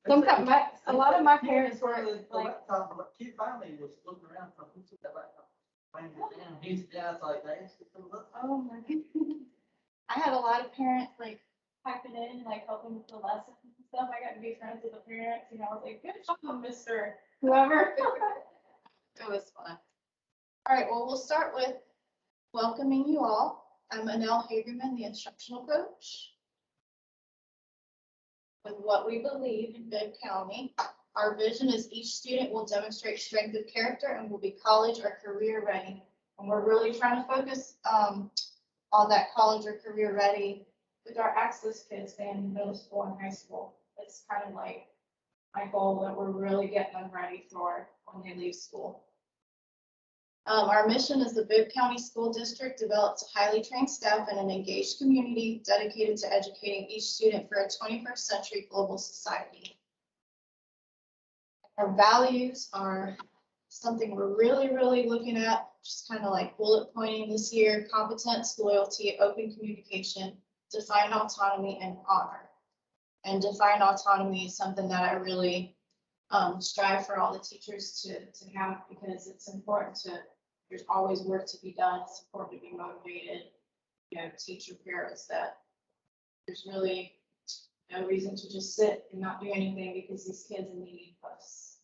Sometimes a lot of my parents were like, laptop, but kid finally was looking around for who took that laptop. He's like that. oh my goodness. I had a lot of parents like typing in, like helping with the lessons and stuff. I got to be friends with the parents, and I was like, good job, Mr. Whoever. It was fun. All right, well, we'll start with welcoming you all. I'm Anel Hagerman, the instructional coach. With what we believe in Bibb County, our vision is each student will demonstrate strength of character and will be college or career ready. And we're really trying to focus on that college or career ready with our access kids in middle school and high school. It's kind of like my goal that we're really getting them ready for when they leave school. Our mission is the Bibb County School District develops a highly trained staff and an engaged community dedicated to educating each student for a 21st century global society. Our values are something we're really looking at, just kind of like bullet pointing this year: competence, loyalty, open communication, define autonomy, and honor. And define autonomy is something that I really strive for all the teachers to have, because it's important to, there's always work to be done. It's important to be motivated, teach your parents that there's really no reason to just sit and not do anything, because these kids need us.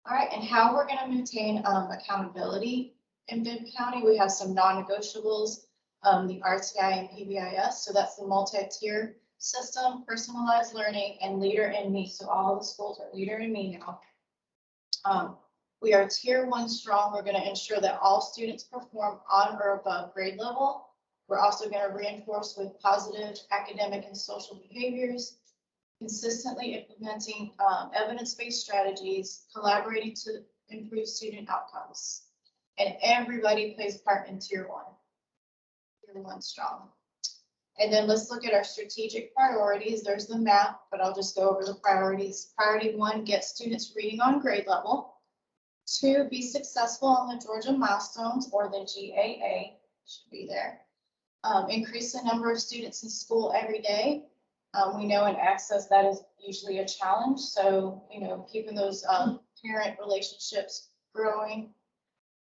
All right, and how we're going to maintain accountability in Bibb County, we have some non-negotiables, the RTI and PBIS. So that's the multi-tier system, personalized learning, and leader in me. So all the schools are leader in me now. We are tier 1 strong. We're going to ensure that all students perform on or above grade level. We're also going to reinforce with positive academic and social behaviors, consistently implementing evidence-based strategies, collaborating to improve student outcomes. And everybody plays part in tier 1. Tier 1 strong. And then let's look at our strategic priorities. There's the map, but I'll just go over the priorities. Priority 1, get students reading on grade level. 2, be successful on the Georgia milestones, or the GAA, should be there. Increase the number of students in school every day. We know in access that is usually a challenge. So, keeping those parent relationships growing.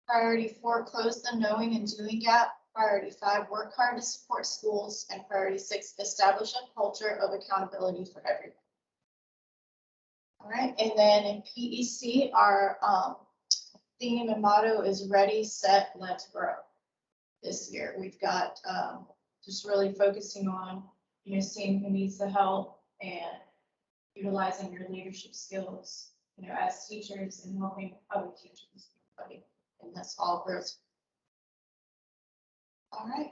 Priority 4, close the knowing and doing gap. Priority 5, work hard to support schools. And priority 6, establish a culture of accountability for everyone. All right, and then in PEC, our theme and motto is ready, set, let's grow. This year, we've got just really focusing on, seeing who needs the help and utilizing your leadership skills, as teachers, and helping other teachers, and that's all growth. All right.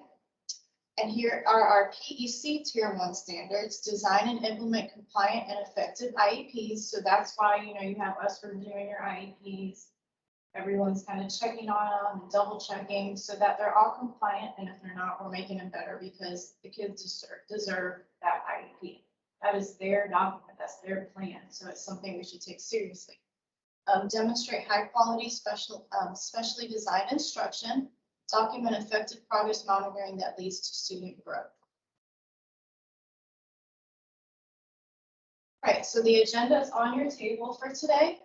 And here are our PEC Tier 1 standards: design and implement compliant and effective IEPs. So that's why, you have us reviewing your IEPs. Everyone's kind of checking on them and double checking so that they're all compliant. And if they're not, we're making them better, because the kids deserve that IEP. That is their document. That's their plan. So it's something we should take seriously. Demonstrate high quality, specially designed instruction. Document effective progress monitoring that leads to student growth. All right, so the agenda is on your table for today.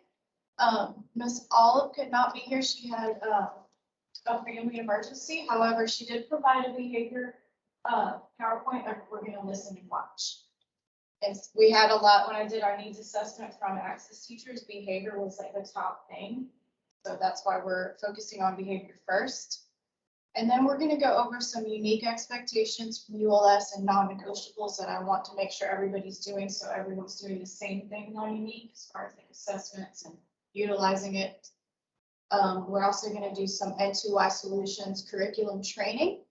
Miss Olive could not be here. She had a family emergency. However, she did provide a behavior PowerPoint that we're going to listen and watch. And we had a lot when I did our needs assessment from access teachers. Behavior was like the top thing. So that's why we're focusing on behavior first. And then we're going to go over some unique expectations from ULS and non-negotiables that I want to make sure everybody's doing, so everyone's doing the same thing non-unique as far as like assessments and utilizing it. We're also going to do some N2Y solutions curriculum training.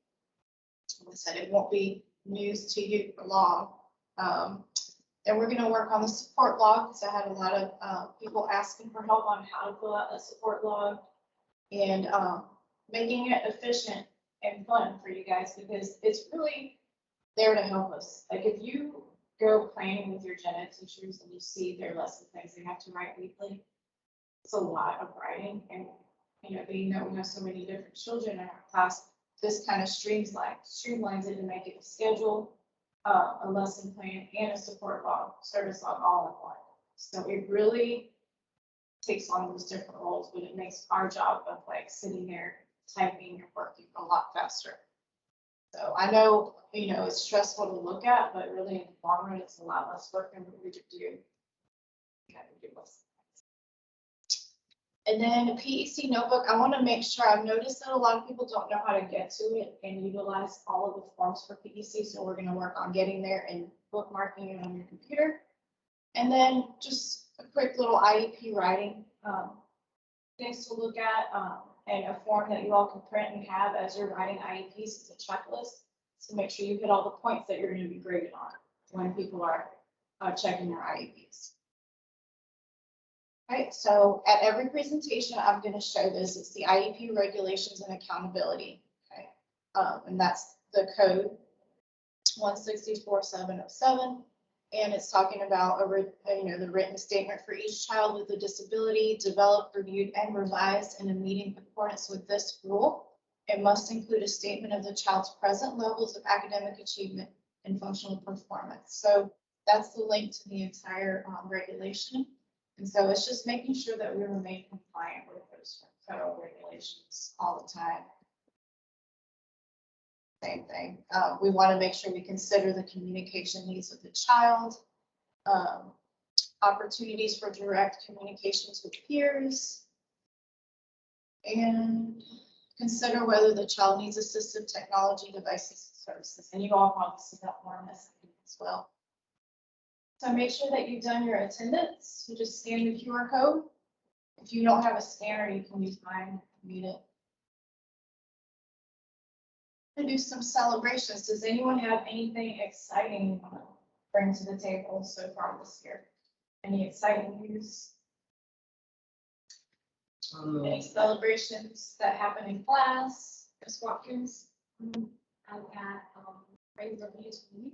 Like I said, it won't be news to you for long. And we're going to work on the support log, because I had a lot of people asking for help on how to fill out a support log, and making it efficient and fun for you guys, because it's really there to help us. Like if you go planning with your gen ed teachers and you see their lesson things they have to write weekly, it's a lot of writing. And being that we have so many different children in our class, this kind of streamlines it to make it a schedule a lesson plan and a support log, service log all in one. So it really takes on those different roles, but it makes our job of like sitting there typing and working a lot faster. So I know, it's stressful to look at, but really in the long run, it's a lot less work than we could do. And then a PEC notebook, I want to make sure, I've noticed that a lot of people don't know how to get to it and utilize all of the forms for PEC, so we're going to work on getting there and bookmarking it on your computer. And then just a quick little IEP writing, things to look at, and a form that you all can print and have as you're writing IEPs as a checklist to make sure you hit all the points that you're going to be graded on when people are checking your IEPs. Right, so at every presentation, I'm going to show this. It's the IEP regulations and accountability. Okay, and that's the code 164.707, and it's talking about the written statement for each child with a disability, developed, reviewed, and revised in a meeting in accordance with this rule. It must include a statement of the child's present levels of academic achievement and functional performance. So that's the link to the entire regulation. And so it's just making sure that we remain compliant with those federal regulations all the time. Same thing. We want to make sure we consider the communication needs of the child, opportunities for direct communications with peers, and consider whether the child needs assistive technology devices and services. And you all probably see that more in this as well. So make sure that you've done your attendance. You just scan the QR code. If you don't have a scanner, you can use mine if you need it. And do some celebrations. Does anyone have anything exciting you want to bring to the table so far this year? Any exciting news? Any celebrations that happen in class? Ms. Watkins? I've had praise reviews for me.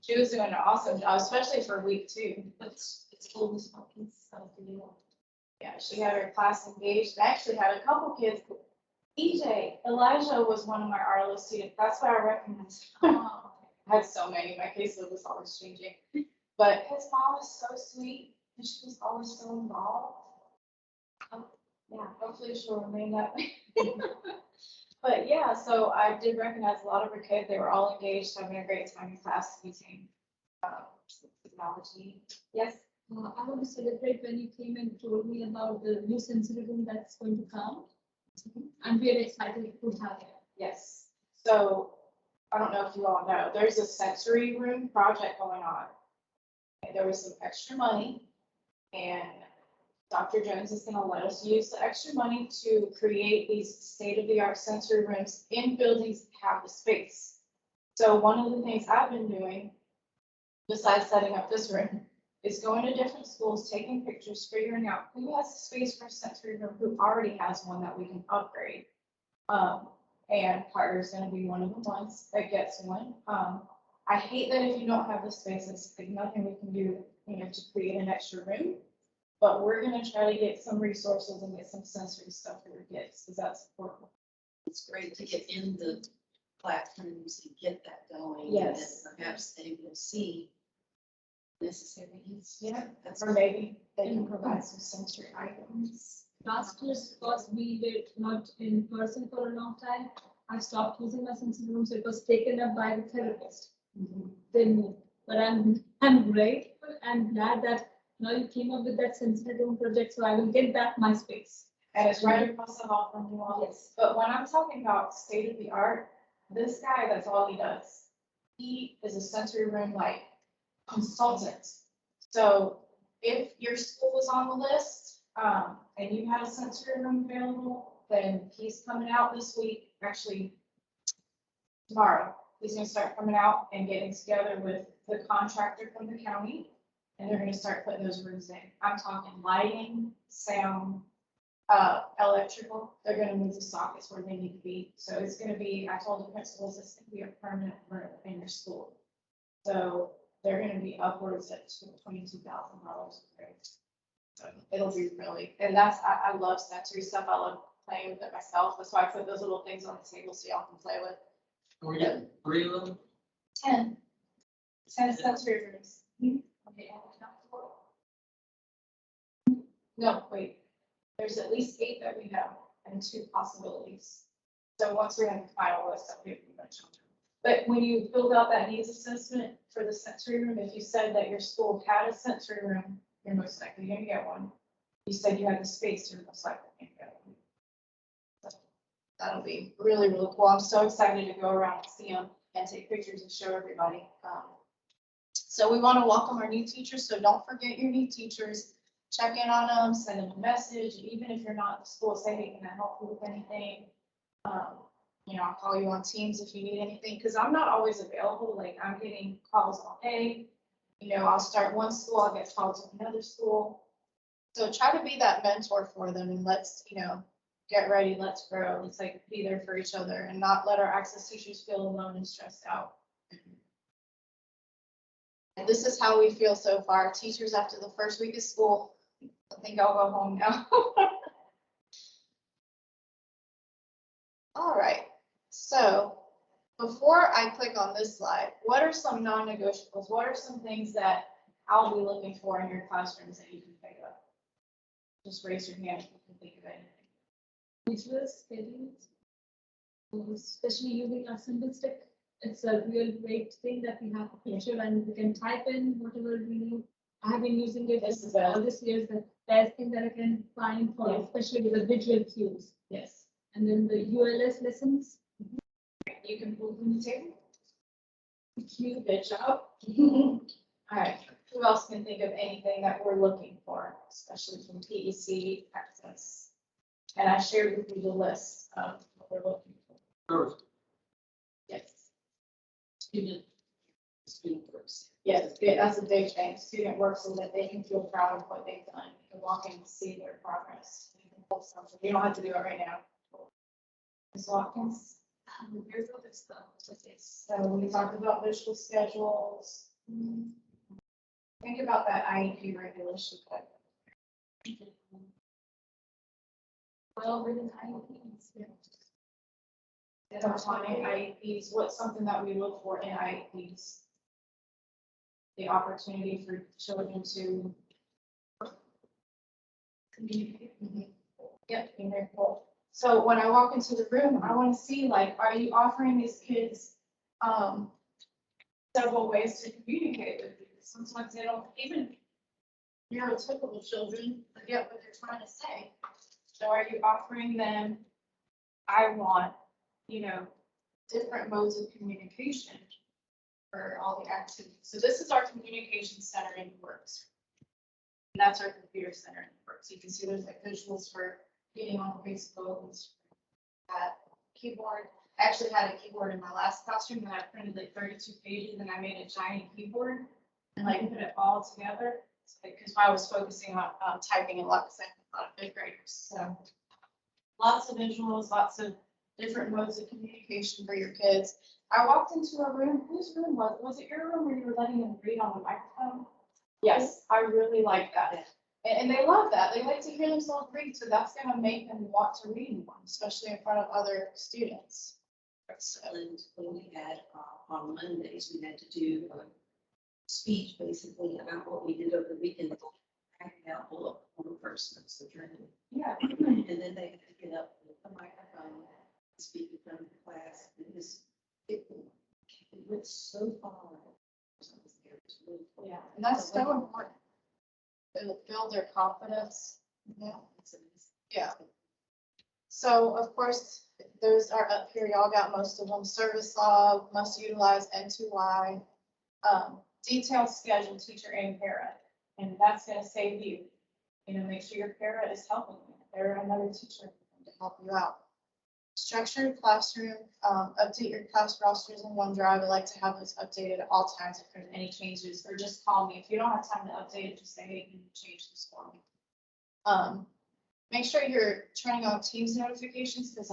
She was doing an awesome job, especially for week 2. It's full of Watkins stuff to do. Yeah, she had her class engaged. I actually had a couple kids. Elijah was one of my RLO students. That's why I recognized him. I had so many. My caseload was always changing. But his mom was so sweet, and she was always so involved. Yeah, hopefully she'll remain that way. But yeah, so I did recognize a lot of her kids. They were all engaged, having a great time in class using technology. Yes. I want to celebrate when you came and told me about the new sensory room that's going to come. I'm really excited to have it. Yes. So I don't know if you all know, there's a sensory room project going on. There was some extra money, and Dr. Jones is going to let us use the extra money to create these state-of-the-art sensory rooms in buildings that have the space. So one of the things I've been doing, besides setting up this room, is going to different schools, taking pictures, figuring out who has the space for a sensory room, who already has one that we can upgrade. And Carter's going to be one of the ones that gets one. I hate that if you don't have the space, there's nothing we can do, to create an extra room. But we're going to try to get some resources and get some sensory stuff for your kids, because that's important. It's great to get in the classrooms and get that going. Yes. And perhaps they will see necessary needs. Yeah, That's or maybe they can provide some sensory items. Last year, because we were not in person for a long time, I stopped using my sensory room, so it was taken up by the therapist. They moved. But I'm grateful and glad that now you came up with that sensory room project, so I will get back my space. And it's right across the hall from you all. Yes. But when I'm talking about state of the art, this guy, that's all he does. He is a sensory room like consultant. So if your school is on the list, and you had a sensory room available, then he's coming out this week, actually tomorrow. He's gonna start coming out and getting together with the contractor from the county, and they're gonna start putting those rooms in. I'm talking lighting, sound, electrical. They're gonna move the sockets where they need to be. So it's gonna be, I told the principals, it's gonna be a permanent room in your school. So they're gonna be upwards at $22,000. So it'll be really, and I love sensory stuff. I love playing with it myself. That's why I put those little things on the table so y'all can play with. We're getting 3 of them. 10. 10 sensory rooms. No, wait. There's at least 8 that we know and 2 possibilities. So once we have the final list, that'll be pretty much. But when you filled out that needs assessment for the sensory room, if you said that your school had a sensory room, you're most likely gonna get one. You said you had the space, you're most likely gonna get one. So that'll be really, really cool. I'm so excited to go around and see them and take pictures and show everybody. So we want to welcome our new teachers, so don't forget your new teachers. Check in on them, send them a message, even if you're not in the school, say, hey, can I help you with anything? You know, I'll call you on Teams if you need anything, because I'm not always available. Like, I'm getting calls all day. You know, I'll start one school, I'll get called to another school. So try to be that mentor for them, and let's, you know, get ready, let's grow. Let's like be there for each other and not let our access teachers feel alone and stressed out. And this is how we feel so far. Teachers after the first week of school, I think I'll go home now. All right, so before I click on this slide, what are some non-negotiables? What are some things that I'll be looking for in your classrooms that you can pick up? Just raise your hand if you can think of anything. Visual schedules, especially using our symbol stick. It's a real great thing that we have a picture and we can type in whatever we need. I have been using it This is all this year. The best thing that I can find for, Yeah. especially with the visual cues. Yes. And then the ULS lessons. You can pull from the table. Cute, good job. All right, who else can think of anything that we're looking for, especially from PEC access? And I shared with you the list of what we're looking for. First, Yes. Student works. Yes, that's a big thing. Student work so that they can feel proud of what they've done and walk in and see their progress. You don't have to do it right now. Ms. Watkins? Here's other stuff. So we talked about visual schedules. Think about that IEP regulation. Well, within IEPs. Defining IEPs, what's something that we look for in IEPs? The opportunity for children to communicate. Yep, being very cool. So when I walk into the room, I want to see, like, are you offering these kids several ways to communicate with you? Sometimes they don't, even neurotypical children forget what they're trying to say. So are you offering them, I want, you know, different modes of communication for all the activities. So this is our communication center in Works. And that's our computer center in Works. You can see there's like visuals for getting on Facebook and that keyboard. I actually had a keyboard in my last classroom and I printed like 32 pages and I made a giant keyboard and like put it all together. Because I was focusing on typing a lot because I have a lot of fifth graders. So lots of visuals, lots of different modes of communication for your kids. I walked into a room, whose room was it your room where you were letting them read on the microphone? Yes, I really like that. And they love that. They like to hear themselves read, so that's gonna make them want to read more, especially in front of other students. So, And when we had, on Mondays, we had to do a speech basically about what we did over the weekend. Acting out bullet one person, so trying to, yeah, and then they had to get up with a microphone, and speak in front of the class. It went so far. yeah, and that's so important. It'll build their confidence. Yeah. Yeah. So of course, those are up here. Y'all got most of them. Service log, must utilize N2Y, detailed schedule, teacher and para. And that's gonna save you. You know, make sure your para is helping you. They're another teacher to help you out. Structured classroom, update your class rosters in OneDrive. I like to have those updated at all times if there's any changes, or just call me. If you don't have time to update it, just say, hey, can you change this for me? Make sure you're turning on Teams notifications because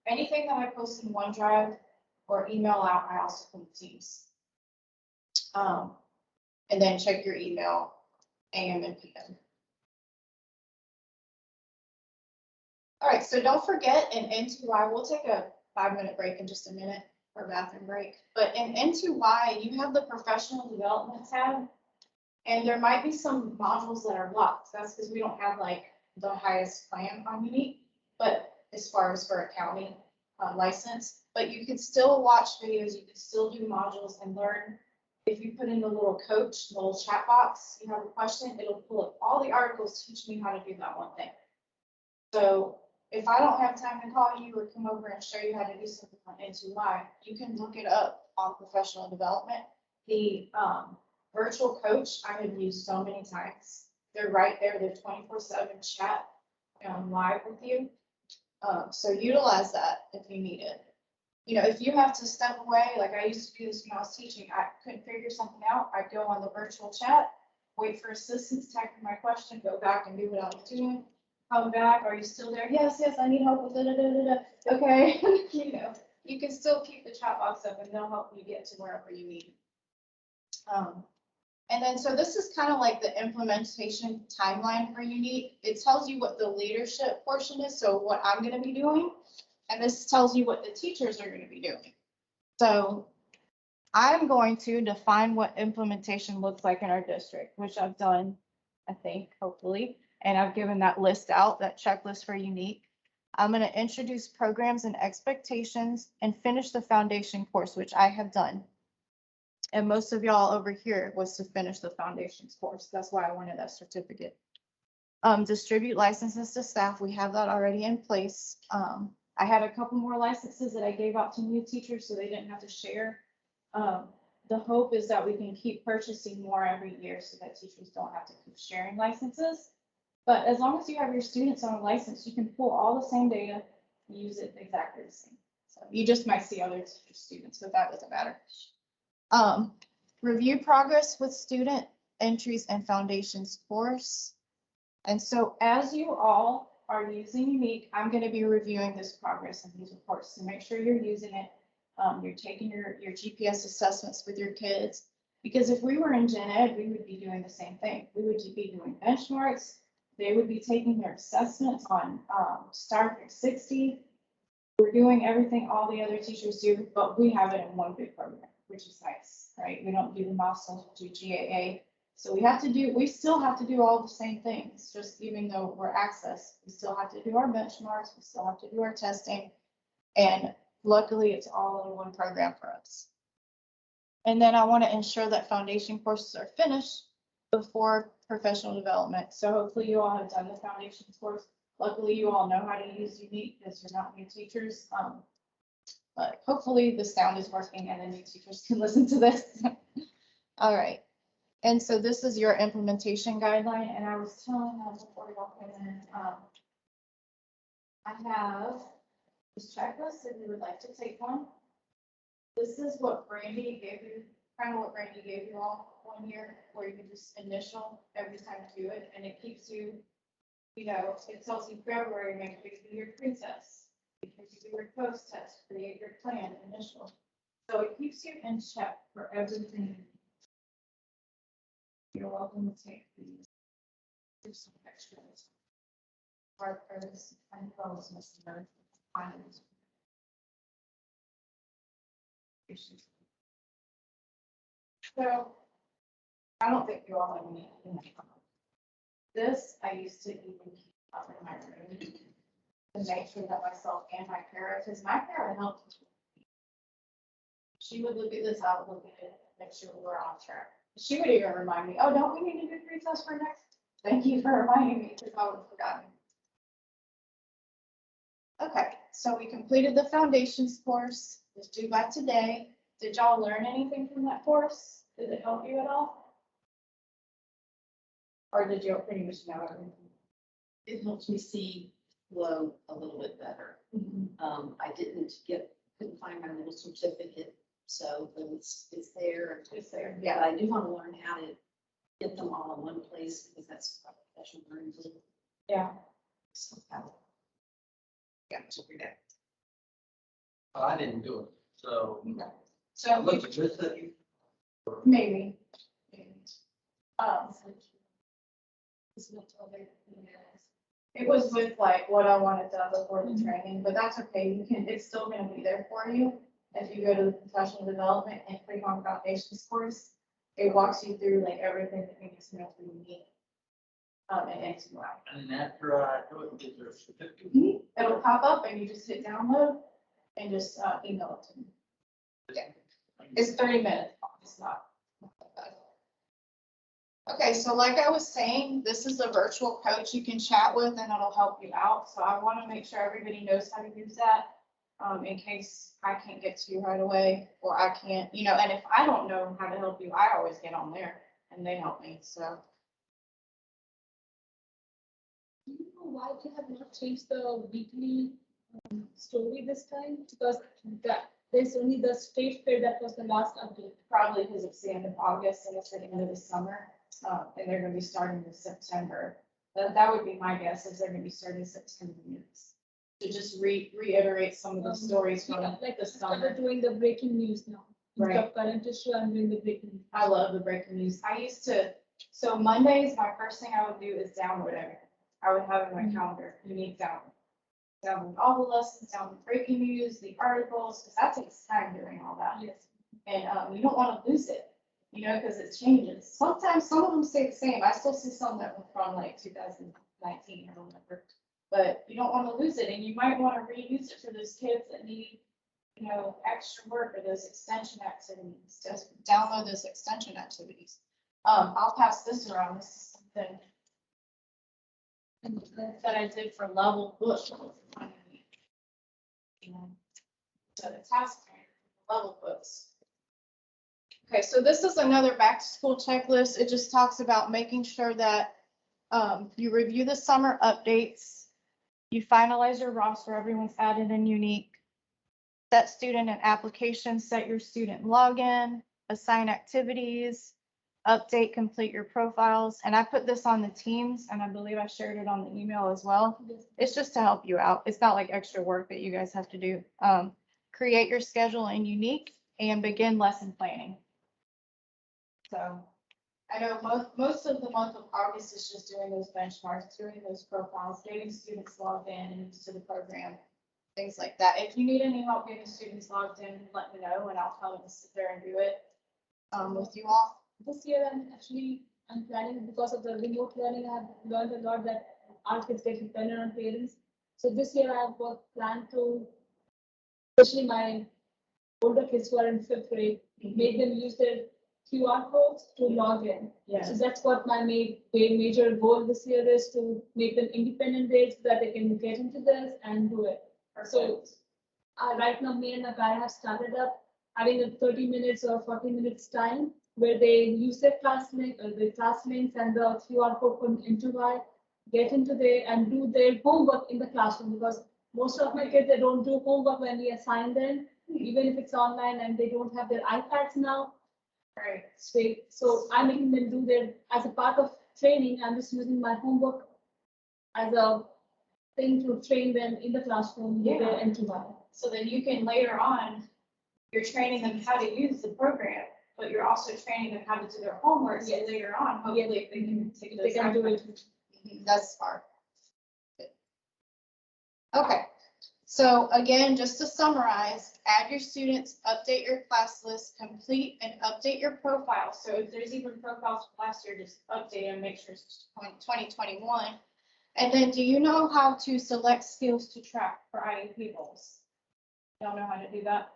anything that I post in OneDrive or email out, I also put in Teams. And then check your email AM and PM. All right, so don't forget in N2Y, we'll take a 5-minute break in just a minute or bathroom break. But in N2Y, you have the professional development tab. And there might be some modules that are locked. That's because we don't have like the highest plan on Unique, but as far as for a county license, but you can still watch videos, you can still do modules and learn. If you put in the little coach, little chat box, you have a question, it'll pull up all the articles, teach me how to do that one thing. So if I don't have time to call you or come over and show you how to do something on N2Y, you can look it up on professional development. The virtual coach I have used so many times. They're right there. They're 24/7 chat live with you. So utilize that if you need it. You know, if you have to step away, like I used to do this when I was teaching, I couldn't figure something out. I'd go on the virtual chat, wait for assistance, type in my question, go back and do what I was doing. Come back. Are you still there? Yes, I need help with it. Okay. You know, you can still keep the chat box up and they'll help you get to wherever you need. And then, so this is kind of like the implementation timeline for Unique. It tells you what the leadership portion is, so what I'm going to be doing, and this tells you what the teachers are going to be doing. So I'm going to define what implementation looks like in our district, which I've done, I think, hopefully, and I've given that list out, that checklist for Unique. I'm going to introduce programs and expectations and finish the foundation course, which I have done. And most of y'all over here was to finish the foundations course. That's why I wanted that certificate. Distribute licenses to staff. We have that already in place. I had a couple more licenses that I gave out to new teachers so they didn't have to share. The hope is that we can keep purchasing more every year so that teachers don't have to keep sharing licenses. But as long as you have your students on a license, you can pull all the same data, use it exactly the same. So you just might see other students, but that doesn't matter. Review progress with student entries and foundations course. And so as you all are using Unique, I'm going to be reviewing this progress and these reports to make sure you're using it. You're taking your GPS assessments with your kids, because if we were in Gen Ed, we would be doing the same thing. We would be doing benchmarks. They would be taking their assessments on Star 60. We're doing everything all the other teachers do, but we have it in one big program, which is nice, right? We don't do the milestones, we do GAA. So we still have to do all the same things, just even though we're Access, we still have to do our benchmarks, we still have to do our testing. And luckily it's all in one program for us. And then I want to ensure that foundation courses are finished before professional development. So hopefully you all have done the foundations course. Luckily you all know how to use Unique because you're not new teachers. But hopefully the sound is working and the new teachers can listen to this. All right. And so this is your implementation guideline. And I was telling them before we walk in, I have this checklist if you would like to take one. This is what Brandy gave you, kind of what Brandy gave you all one year, where you can just initial every time you do it. And it keeps you, you know, it tells you February, make sure you do your pre-test. Because you do your post-test, create your plan, initial. So it keeps you in check for everything. You're welcome to take these. There's some extras. Markers and clothes missing. So I don't think you all have any. This I used to even keep up in my room to make sure that myself and my parent, because my parent helped. She would look at this, I would look at it, make sure we're on track. She would even remind me, oh, don't we need to do pre-test for next? Thank you for reminding me, because I would have forgotten. Okay, so we completed the foundations course. It's due by today. Did y'all learn anything from that course? Did it help you at all? Or did you pretty much know everything? It helps me see flow a little bit better. I couldn't find my little certificate, so it's there. It's there. Yeah, I do want to learn how to get them all in one place because that's what professional learning is. Yeah. So, yeah, figure that. I didn't do it, so. So Look at this, maybe. It was with like what I wanted done before the training, but that's okay. You can, it's still gonna be there for you. If you go to the professional development and pre-con foundations course, it walks you through like everything that you need to know for unique. And NCY. And then after I do it, get their certificate. It'll pop up and you just hit download and just email it to me. It's 30 minutes. It's not. Okay, so like I was saying, this is a virtual coach you can chat with and it'll help you out. So I want to make sure everybody knows how to use that. In case I can't get to you right away or I can't, and if I don't know how to help you, I always get on there and they help me, so. Do you know why they have not changed the weekly story this time? Because there's only the state fair that was the last update. Probably because it's the end of August and it's the end of the summer, and they're gonna be starting in September. That would be my guess, is they're gonna be starting September news. To just reiterate some of the stories from Yeah, like the started summer. doing the breaking news now. Right. Instead of current issue, I'm doing the breaking news. I love the breaking news. I used to, so Mondays, my first thing I would do is download everything. I would have in my calendar, unique download. Download all the lessons, download breaking news, the articles, because that takes time doing all that. Yes. And you don't want to lose it, because it changes. Sometimes some of them stay the same. I still see some that were from like 2019 or whatever. But you don't want to lose it, and you might want to reuse it for those kids that need, extra work or those extension activities. Just download those extension activities. I'll pass this around. This is something And that I did for level book. So the task level books. Okay, so this is another back to school checklist. It just talks about making sure that you review the summer updates, you finalize your roster, everyone's added and unique, set student and application, set your student login, assign activities, update, complete your profiles. And I put this on the teams and I believe I shared it on the email as well. It's just to help you out. It's not like extra work that you guys have to do. Create your schedule in unique and begin lesson planning. So I know most of the month of August is just doing those benchmarks, doing those profiles, getting students logged in and into the program, things like that. If you need any help getting students logged in, let me know and I'll tell them to sit there and do it with you all. this year I'm planning, because of the remote learning, I've learned a lot that our kids get dependent on parents. So this year I have planned to, especially my older kids who are in 5th grade, make them use their QR codes to log in. Yeah. So that's what my major goal this year is, to make them independent days so that they can get into this and do it. So right now, me and my parent have started up having a 30 minutes or 40 minutes time where they use their class link or the class links and the QR code from N2Y, get into there and do their homework in the classroom, because most of my kids, they don't do homework when we assign them, even if it's online, and they don't have their iPads now. Right. So I'm making them do their, as a part of training, I'm just using my homework as a thing to train them in the classroom with their N2Y. So then you can later on, you're training them how to use the program, but you're also training them how to do their homework. So Yes. later on, hopefully they can take They can do it. that's smart. Okay, so again, just to summarize, add your students, update your class list, complete and update your profile. So if there's even profiles from last year, just update and make sure it's 2021. And then do you know how to select skills to track for IEP goals? don't know how to do that.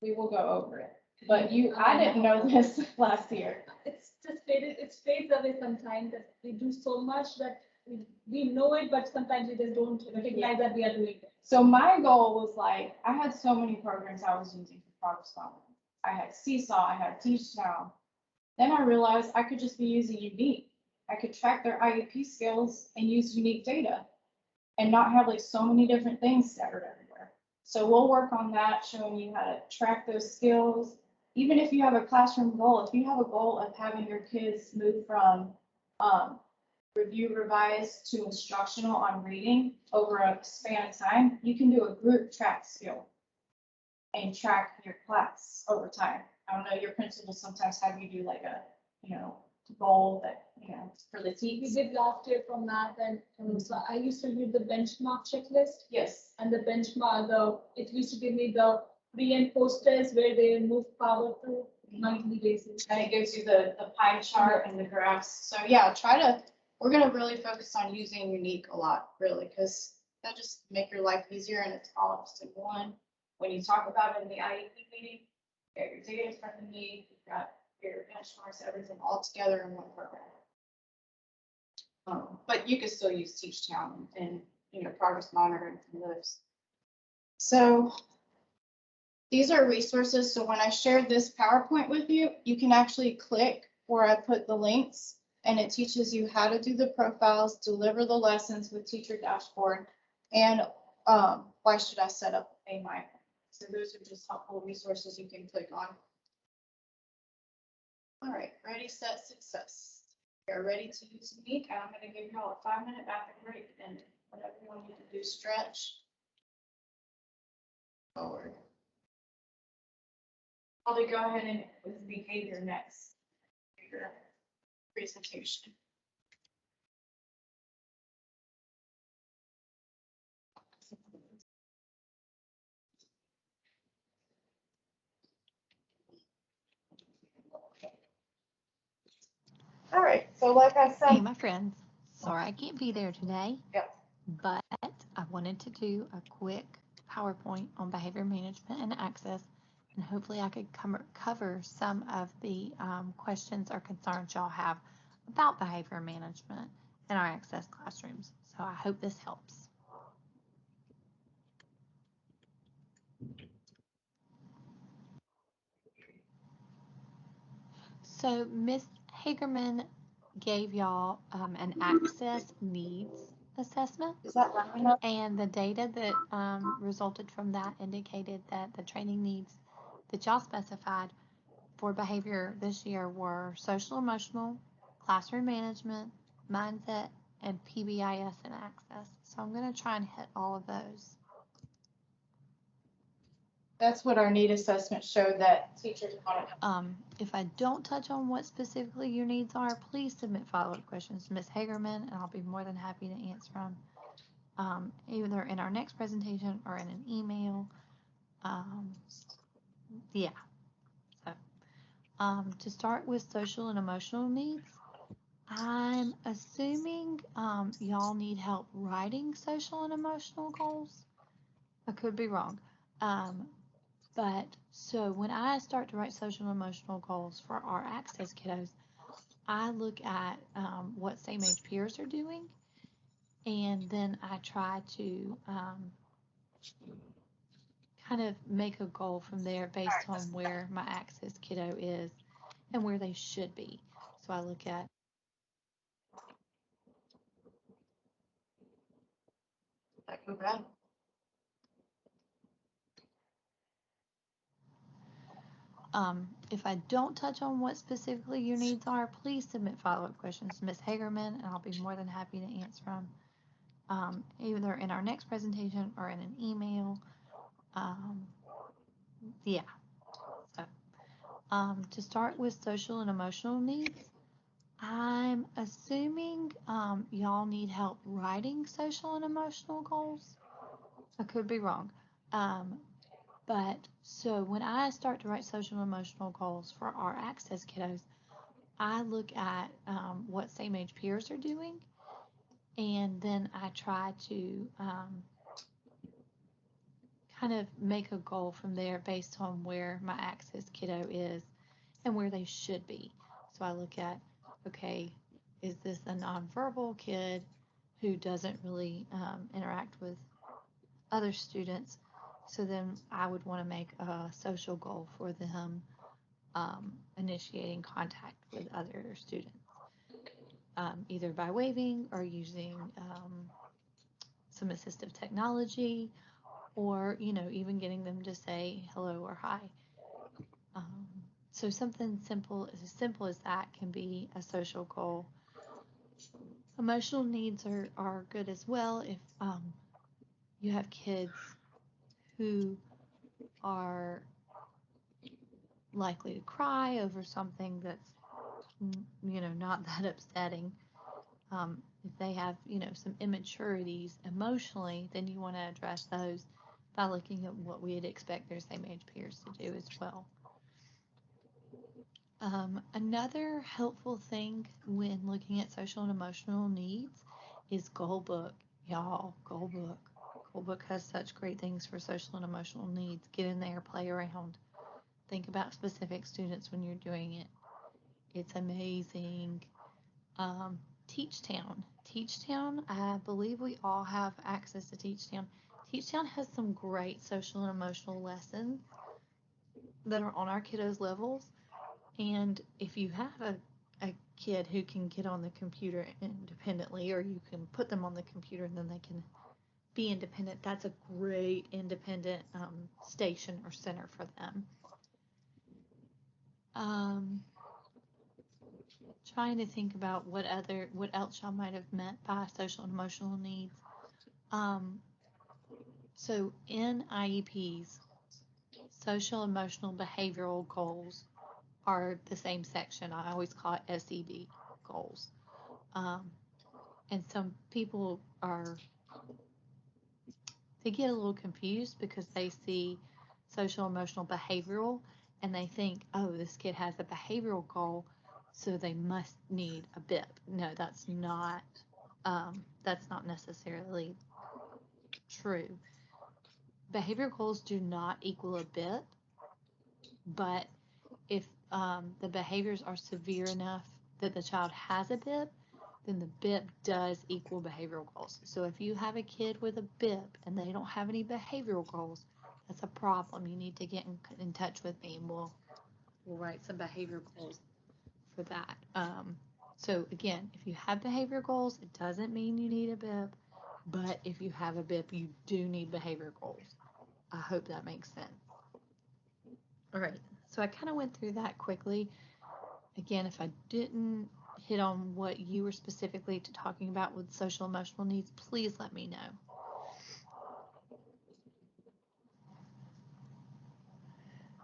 We will go over it. But I didn't know this last year. It's just faded, it fades away sometimes, that we do so much that we know it, but sometimes we just don't recognize that we are doing it. So my goal was like, I had so many programs I was using for progress modeling. I had Seesaw, I had Teach Now. Then I realized I could just be using Unique. I could track their IEP skills and use unique data and not have like so many different things scattered everywhere. So we'll work on that, showing you how to track those skills. Even if you have a classroom goal, if you have a goal of having your kids move from review, revise to instructional on reading over a span of time, you can do a group track skill and track your class over time. I don't know, your principals sometimes have you do like a, goal that, for the We teams. did last year from math and so I used to do the benchmark checklist Yes, and the benchmark, it used to give me the pre and post test where they move power through monthly basis. and it gives you the pie chart and the graphs. So yeah, we're gonna really focus on using Unique a lot, really, because that just make your life easier and it's all just in one. When you talk about it in the IEP meeting, you got your data in front of me, you've got your benchmarks, everything all together in one program. But you could still use Teach Town and, progress monitoring from those. So these are resources. So when I shared this PowerPoint with you, you can actually click where I put the links and it teaches you how to do the profiles, deliver the lessons with Teacher Dashboard, and why should I set up a My. So those are just helpful resources you can click on. All right, ready, set, success. You're ready to use Unique, and I'm going to give you all a 5-minute bathroom break, and whatever you want me to do, stretch forward. I'll go ahead and with behavior next. Your presentation. All right, so like I Hey, said, my friends. Sorry I can't be there today. Yep. But I wanted to do a quick PowerPoint on behavior management and access, and hopefully I could cover some of the questions or concerns y'all have about behavior management in our access classrooms. So I hope this helps. So Ms. Hagerman gave y'all an access needs assessment. is that loud enough? And the data that resulted from that indicated that the training needs that y'all specified for behavior this year were social emotional, classroom management, mindset, and PBIS and access. So I'm going to try and hit all of those. That's what our need assessment showed that teachers wanted. If I don't touch on what specifically your needs are, please submit follow-up questions to Ms. Hagerman, and I'll be more than happy to answer them. Either in our next presentation or in an email. Yeah. So, to start with social and emotional needs, I'm assuming y'all need help writing social and emotional goals. I could be wrong. But so when I start to write social and emotional goals for our access kiddos, I look at what same age peers are doing, and then I try to kind of make a goal from there based on where my access kiddo is and where they should be. So I look at if I don't touch on what specifically your needs are, please submit follow-up questions to Ms. Hagerman, and I'll be more than happy to answer them either in our next presentation or in an email. Yeah. So, to start with social and emotional needs, I'm assuming y'all need help writing social and emotional goals. I could be wrong. But so when I start to write social and emotional goals for our access kiddos, I look at what same age peers are doing, and then I try to kind of make a goal from there based on where my access kiddo is and where they should be. So I look at, okay, is this a nonverbal kid who doesn't really interact with other students? So then I would want to make a social goal for them initiating contact with other students, either by waving or using some assistive technology, or even getting them to say hello or hi. So something simple as that can be a social goal. Emotional needs are good as well if you have kids who are likely to cry over something that's not that upsetting. If they have, some immaturities emotionally, then you want to address those by looking at what we'd expect their same age peers to do as well. Another helpful thing when looking at social and emotional needs is goal book. Y'all, goal book. Goal book has such great things for social and emotional needs. Get in there, play around. Think about specific students when you're doing it. It's amazing. Teachtown. Teachtown, I believe we all have access to Teachtown. Teachtown has some great social and emotional lessons that are on our kiddos' levels. And if you have a kid who can get on the computer independently, or you can put them on the computer and then they can be independent, that's a great independent station or center for them. Trying to think about what else y'all might have meant by social and emotional needs. So in IEPs, social, emotional, behavioral goals are the same section. I always call it SEB goals. And some people they get a little confused because they see social, emotional, behavioral, and they think, oh, this kid has a behavioral goal, so they must need a BIP. No, that's not necessarily true. Behavior goals do not equal a BIP, but if the behaviors are severe enough that the child has a BIP, then the BIP does equal behavioral goals. So if you have a kid with a BIP and they don't have any behavioral goals, that's a problem. You need to get in touch with me, and we'll write some behavior goals for that. So again, if you have behavior goals, it doesn't mean you need a BIP, but if you have a BIP, you do need behavior goals. I hope that makes sense. All right, so I kind of went through that quickly. Again, if I didn't hit on what you were specifically talking about with social emotional needs, please let me know.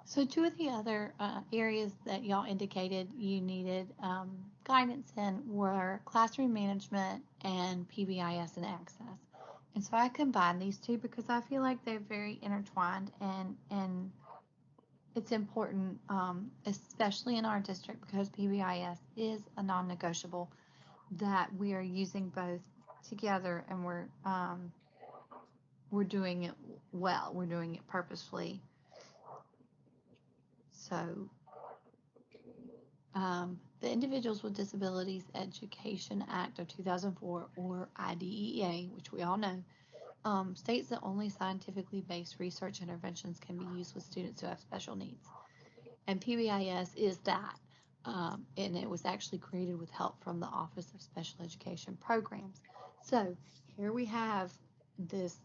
So two of the other areas that y'all indicated you needed guidance in were classroom management and PBIS and access. And so I combined these two because I feel like they're very intertwined, and it's important, especially in our district, because PBIS is a non-negotiable, that we are using both together, and we're doing it well. We're doing it purposefully. So the Individuals with Disabilities Education Act of 2004, or IDEA, which we all know, states that only scientifically based research interventions can be used with students who have special needs. And PBIS is that. And it was actually created with help from the Office of Special Education Programs. So here we have this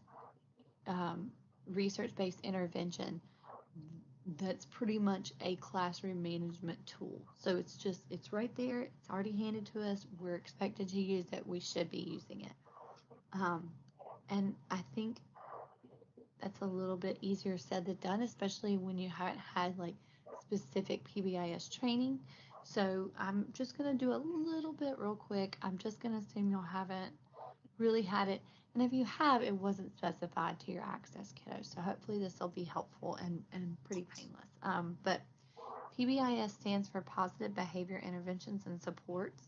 research-based intervention that's pretty much a classroom management tool. So it's right there. It's already handed to us. We're expected to use it. We should be using it. And I think that's a little bit easier said than done, especially when you haven't had like specific PBIS training. So I'm just going to do a little bit real quick. I'm just going to assume y'all haven't really had it. And if you have, it wasn't specified to your access kiddo. So hopefully this will be helpful and pretty painless. But PBIS stands for Positive Behavior Interventions and Supports.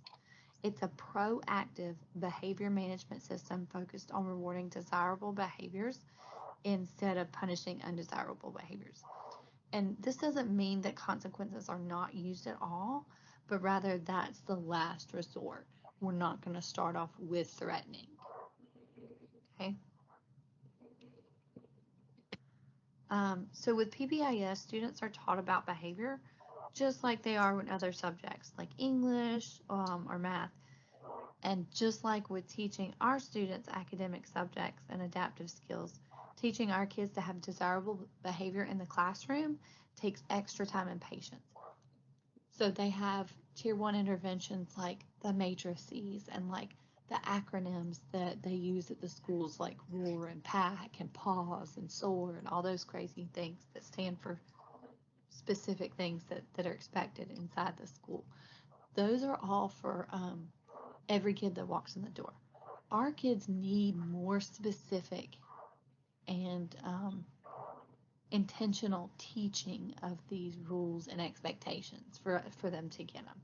It's a proactive behavior management system focused on rewarding desirable behaviors instead of punishing undesirable behaviors. And this doesn't mean that consequences are not used at all, but rather that's the last resort. We're not going to start off with threatening. Okay. So with PBIS, students are taught about behavior just like they are with other subjects like English or math. And just like with teaching our students academic subjects and adaptive skills, teaching our kids to have desirable behavior in the classroom takes extra time and patience. So they have tier 1 interventions like the matrices and like the acronyms that they use at the schools, like ROAR and PAC and PAUSE and SOAR and all those crazy things that stand for specific things that are expected inside the school. those are all for every kid that walks in the door. Our kids need more specific and intentional teaching of these rules and expectations for them to get them.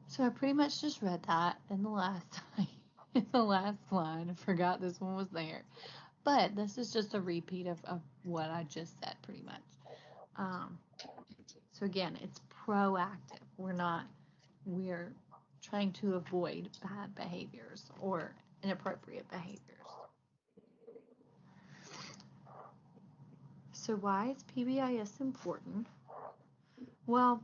So I pretty much just read that in the last line. I forgot this one was there. But this is just a repeat of what I just said pretty much. So again, it's proactive. We're trying to avoid bad behaviors or inappropriate behaviors. So why is PBIS important? Well,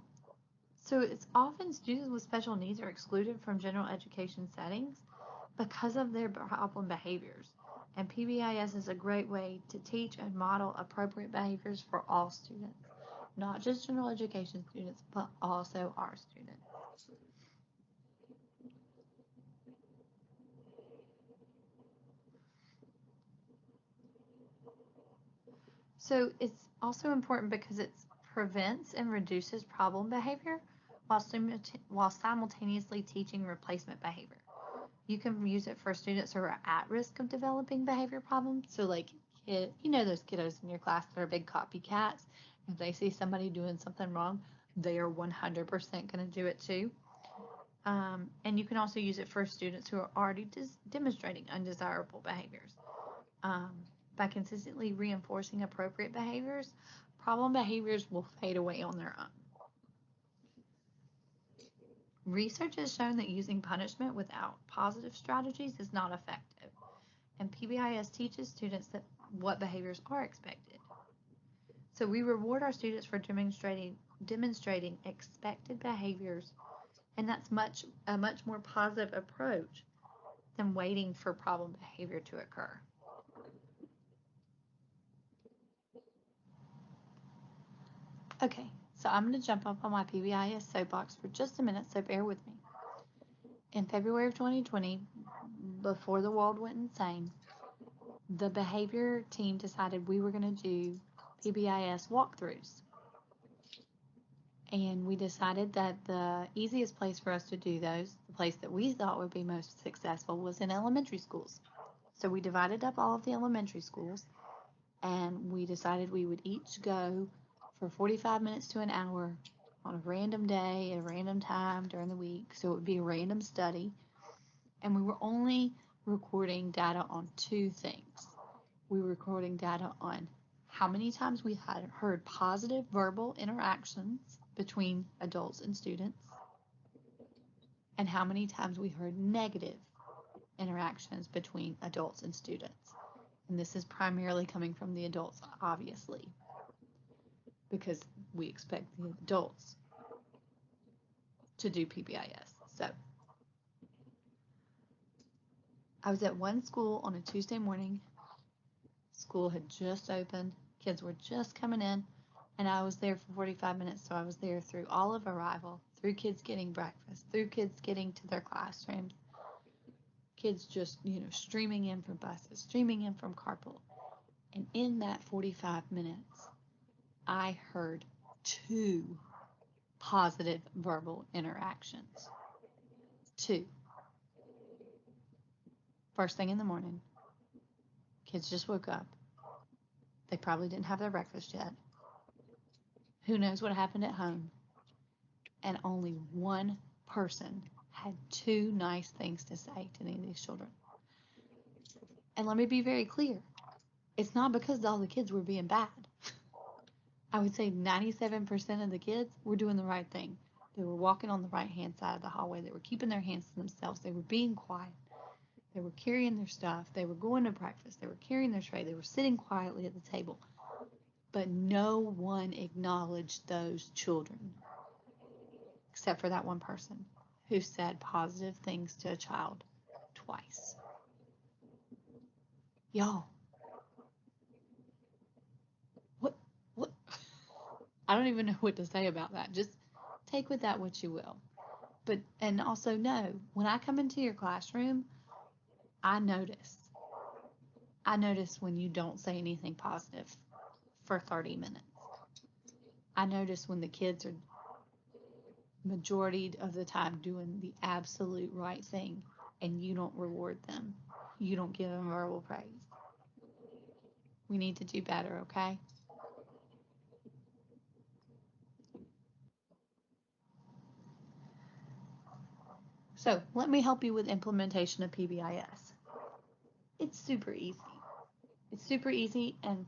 so it's often students with special needs are excluded from general education settings because of their problem behaviors. And PBIS is a great way to teach and model appropriate behaviors for all students, not just general education students, but also our students. So it's also important because it prevents and reduces problem behavior while simultaneously teaching replacement behavior. You can use it for students who are at risk of developing behavior problems. So like, those kiddos in your class that are big copycats. If they see somebody doing something wrong, they are 100% going to do it too. And you can also use it for students who are already demonstrating undesirable behaviors. By consistently reinforcing appropriate behaviors, problem behaviors will fade away on their own. Research has shown that using punishment without positive strategies is not effective, and PBIS teaches students what behaviors are expected. So we reward our students for demonstrating expected behaviors, and that's a much more positive approach than waiting for problem behavior to occur. Okay, so I'm going to jump up on my PBIS soapbox for just a minute, so bear with me. In February of 2020, before the world went insane, the behavior team decided we were going to do PBIS walkthroughs. And we decided that the easiest place for us to do those, the place that we thought would be most successful, was in elementary schools. So we divided up all of the elementary schools, and we decided we would each go for 45 minutes to an hour on a random day at a random time during the week. So it would be a random study. And we were only recording data on two things. We were recording data on how many times we had heard positive verbal interactions between adults and students, and how many times we heard negative interactions between adults and students. And this is primarily coming from the adults, obviously, because we expect the adults to do PBIS. So I was at one school on a Tuesday morning. School had just opened. Kids were just coming in, and I was there for 45 minutes. So I was there through all of arrival, through kids getting breakfast, through kids getting to their classrooms, kids just, streaming in from buses, streaming in from carpool. And in that 45 minutes, I heard 2 positive verbal interactions. 2. First thing in the morning, kids just woke up. They probably didn't have their breakfast yet. Who knows what happened at home? And only one person had 2 nice things to say to any of these children. And let me be very clear. It's not because all the kids were being bad. I would say 97% of the kids were doing the right thing. They were walking on the right-hand side of the hallway. They were keeping their hands to themselves. They were being quiet. They were carrying their stuff. They were going to breakfast. They were carrying their tray. They were sitting quietly at the table. But no one acknowledged those children, except for that one person who said positive things to a child twice. Y'all, what? I don't even know what to say about that. Just take with that what you will. And also know, when I come into your classroom, I notice when you don't say anything positive for 30 minutes. I notice when the kids are majority of the time doing the absolute right thing and you don't reward them, you don't give them verbal praise. We need to do better, okay? So let me help you with implementation of PBIS. It's super easy. It's super easy, and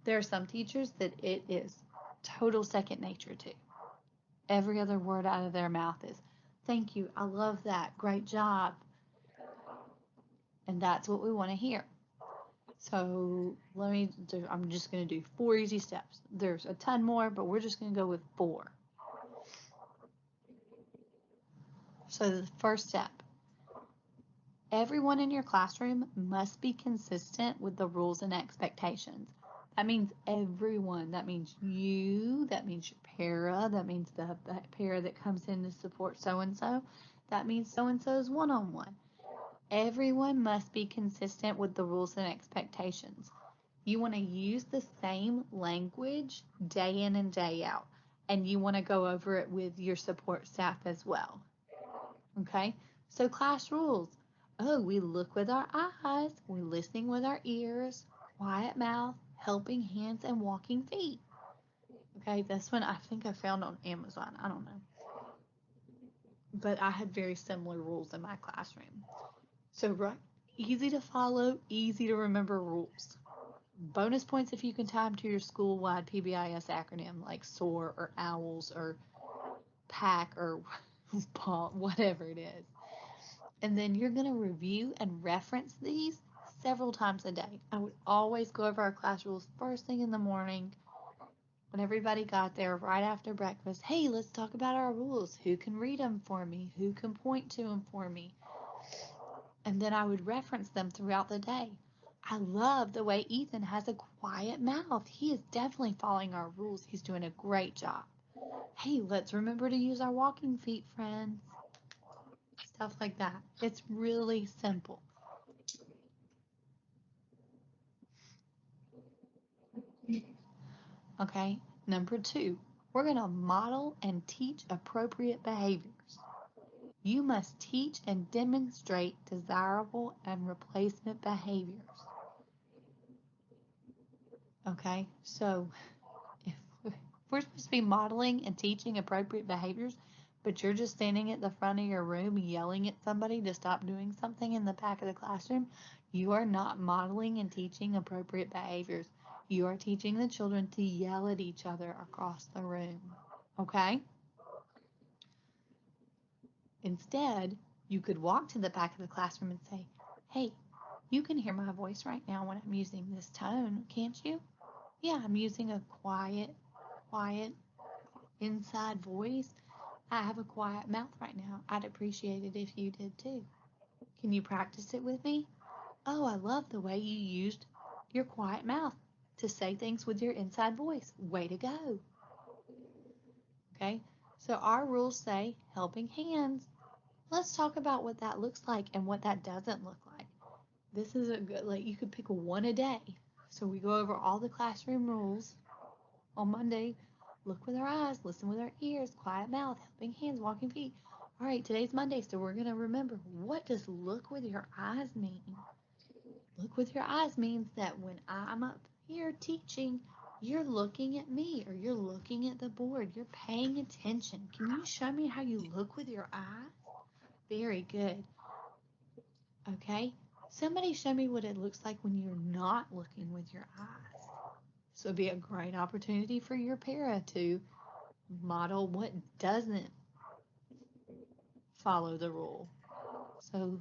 there are some teachers that it is total second nature to. Every other word out of their mouth is, thank you, I love that, great job. And that's what we want to hear. So I'm just going to do 4 easy steps. There's a ton more, but we're just going to go with 4. So the first step, everyone in your classroom must be consistent with the rules and expectations. That means everyone. That means you. That means your para. That means the para that comes in to support so-and-so. That means so-and-so's one-on-one. Everyone must be consistent with the rules and expectations. You want to use the same language day in and day out, and you want to go over it with your support staff as well. Okay? So class rules. Oh, we look with our eyes, we're listening with our ears, quiet mouth, helping hands, and walking feet. Okay, this one I think I found on Amazon. I don't know. But I had very similar rules in my classroom. So, right, easy to follow, easy to remember rules. Bonus points if you can tie them to your school-wide PBIS acronym like SOAR or OWLS or PAC or PAW, whatever it is. And then you're going to review and reference these several times a day. I would always go over our class rules first thing in the morning when everybody got there right after breakfast. Hey, let's talk about our rules. Who can read them for me? Who can point to them for me? And then I would reference them throughout the day. I love the way Ethan has a quiet mouth. He is definitely following our rules. He's doing a great job. Hey, let's remember to use our walking feet, friends. Stuff like that. It's really simple. Okay, number 2, we're going to model and teach appropriate behaviors. You must teach and demonstrate desirable and replacement behaviors. Okay, so if we're supposed to be modeling and teaching appropriate behaviors, but you're just standing at the front of your room yelling at somebody to stop doing something in the back of the classroom, you are not modeling and teaching appropriate behaviors. You are teaching the children to yell at each other across the room. Okay? Instead, you could walk to the back of the classroom and say, hey, you can hear my voice right now when I'm using this tone, can't you? Yeah, I'm using a quiet inside voice. I have a quiet mouth right now. I'd appreciate it if you did too. Can you practice it with me? Oh, I love the way you used your quiet mouth to say things with your inside voice. Way to go. Okay, so our rules say helping hands. Let's talk about what that looks like and what that doesn't look like. This is a good, you could pick one a day. So we go over all the classroom rules on Monday. Look with our eyes, listen with our ears, quiet mouth, helping hands, walking feet. All right, today's Monday, so we're going to remember, what does look with your eyes mean? Look with your eyes means that when I'm up here teaching, you're looking at me or you're looking at the board. You're paying attention. Can you show me how you look with your eyes? Very good. Okay, somebody show me what it looks like when you're not looking with your eyes. So it'd be a great opportunity for your para to model what doesn't follow the rule. So,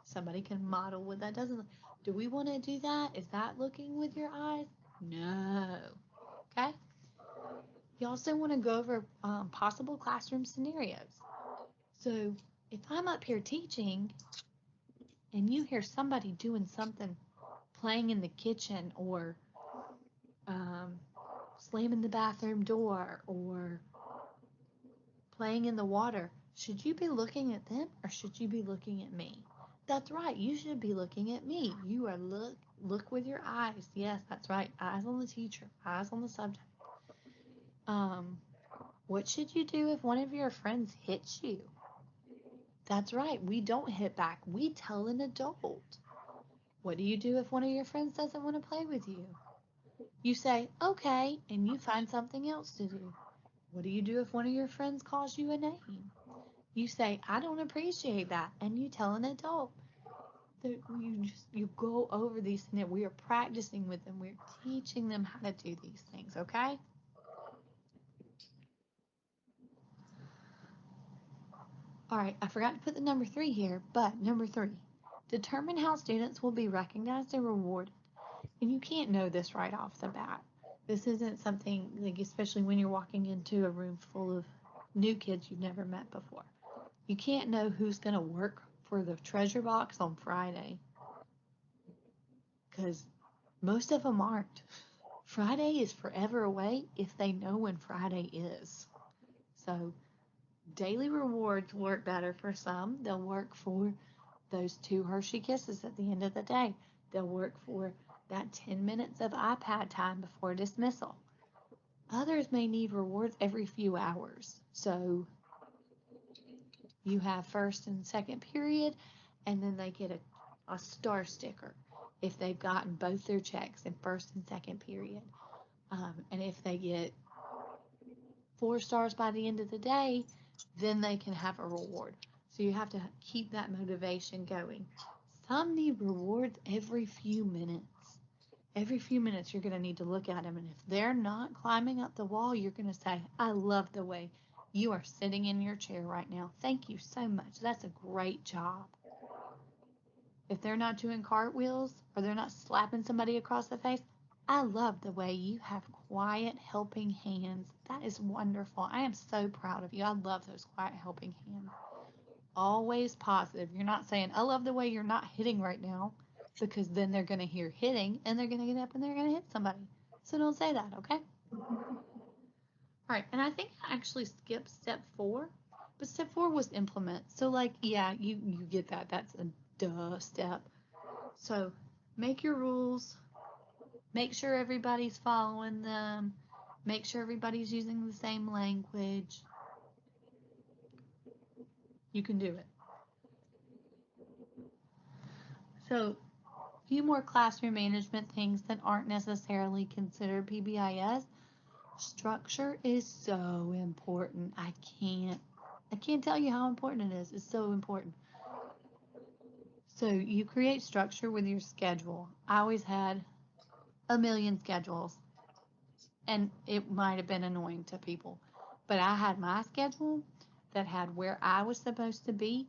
somebody can model what that doesn't. Do we want to do that? Is that looking with your eyes? No. Okay? You also want to go over possible classroom scenarios. So if I'm up here teaching and you hear somebody doing something, playing in the kitchen or slamming the bathroom door or playing in the water, should you be looking at them or should you be looking at me? That's right, you should be looking at me. You are look with your eyes. Yes, that's right. Eyes on the teacher, eyes on the subject. What should you do if one of your friends hits you? That's right, we don't hit back. We tell an adult. What do you do if one of your friends doesn't want to play with you? You say, okay, and you find something else to do. What do you do if one of your friends calls you a name? You say, I don't appreciate that, and you tell an adult. You go over these things. We are practicing with them. We're teaching them how to do these things, okay? All right, I forgot to put the number 3 here, but number 3, determine how students will be recognized and rewarded. And you can't know this right off the bat. This isn't something, like, especially when you're walking into a room full of new kids you've never met before. You can't know who's going to work for the treasure box on Friday, because most of them aren't. Friday is forever away if they know when Friday is. So daily rewards work better for some. They'll work for those 2 Hershey Kisses at the end of the day. They'll work for that 10 minutes of iPad time before dismissal. Others may need rewards every few hours. So you have first and second period, and then they get a star sticker if they've gotten both their checks in first and second period. And if they get 4 stars by the end of the day, then they can have a reward. So you have to keep that motivation going. Some need rewards every few minutes. Every few minutes you're going to need to look at them, and if they're not climbing up the wall, you're going to say, I love the way you are sitting in your chair right now. Thank you so much. That's a great job. If they're not doing cartwheels or they're not slapping somebody across the face, I love the way you have quiet helping hands. That is wonderful. I am so proud of you. I love those quiet helping hands. Always positive. You're not saying, I love the way you're not hitting right now, because then they're going to hear hitting and they're going to get up and they're going to hit somebody. So don't say that, okay? All right, and I think I actually skipped step 4, but step 4 was implement. So, like, yeah, you get that. That's a duh step. So make your rules. Make sure everybody's following them. Make sure everybody's using the same language. You can do it. So, a few more classroom management things that aren't necessarily considered PBIS. Structure is so important. I can't tell you how important it is. It's so important. So you create structure with your schedule. I always had a million schedules, and it might have been annoying to people, but I had my schedule that had where I was supposed to be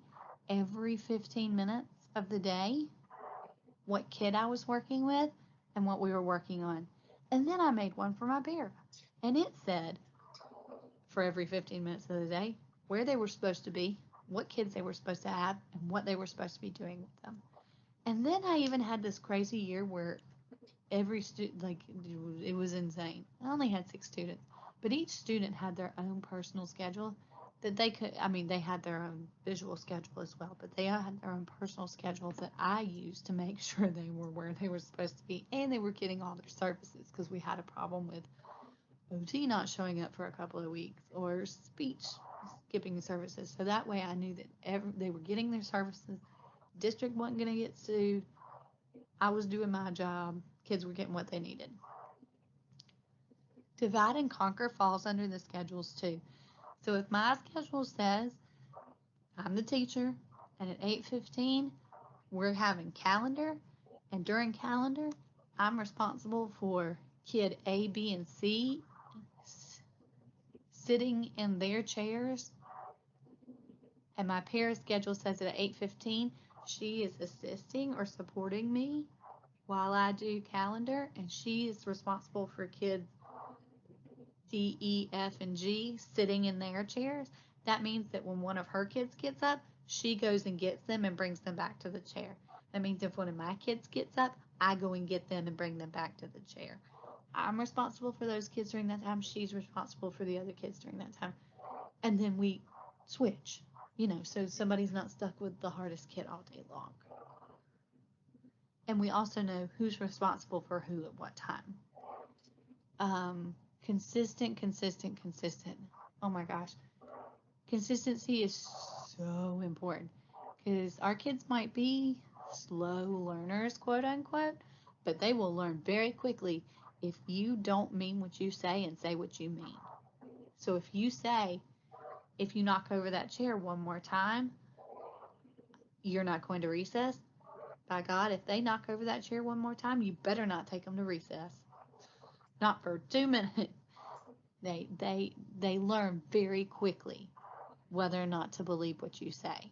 every 15 minutes of the day, what kid I was working with, and what we were working on. And then I made one for my para, and it said for every 15 minutes of the day where they were supposed to be, what kids they were supposed to have, and what they were supposed to be doing with them. And then I even had this crazy year where every student, like, it was insane. I only had 6 students, but each student had their own personal schedule that they could, they had their own visual schedule as well, but they had their own personal schedules that I used to make sure they were where they were supposed to be, and they were getting all their services, because we had a problem with OT not showing up for a couple of weeks, or speech skipping services. So that way I knew that they were getting their services. District wasn't going to get sued. I was doing my job. Kids were getting what they needed. Divide and conquer falls under the schedules too. So if my schedule says I'm the teacher, and at 8:15 we're having calendar, and during calendar I'm responsible for kid A, B, and C sitting in their chairs, and my para schedule says that at 8:15 she is assisting or supporting me while I do calendar, and she is responsible for kids D, E, F, and G sitting in their chairs. That means that when one of her kids gets up, she goes and gets them and brings them back to the chair. That means if one of my kids gets up, I go and get them and bring them back to the chair. I'm responsible for those kids during that time. She's responsible for the other kids during that time. And then we switch, so somebody's not stuck with the hardest kid all day long. And we also know who's responsible for who at what time. consistent. Oh my gosh. Consistency is so important because our kids might be slow learners, quote unquote, but they will learn very quickly if you don't mean what you say and say what you mean. So if you say, if you knock over that chair one more time, you're not going to recess. By God, if they knock over that chair one more time, you better not take them to recess. Not for 2 minutes. They learn very quickly whether or not to believe what you say.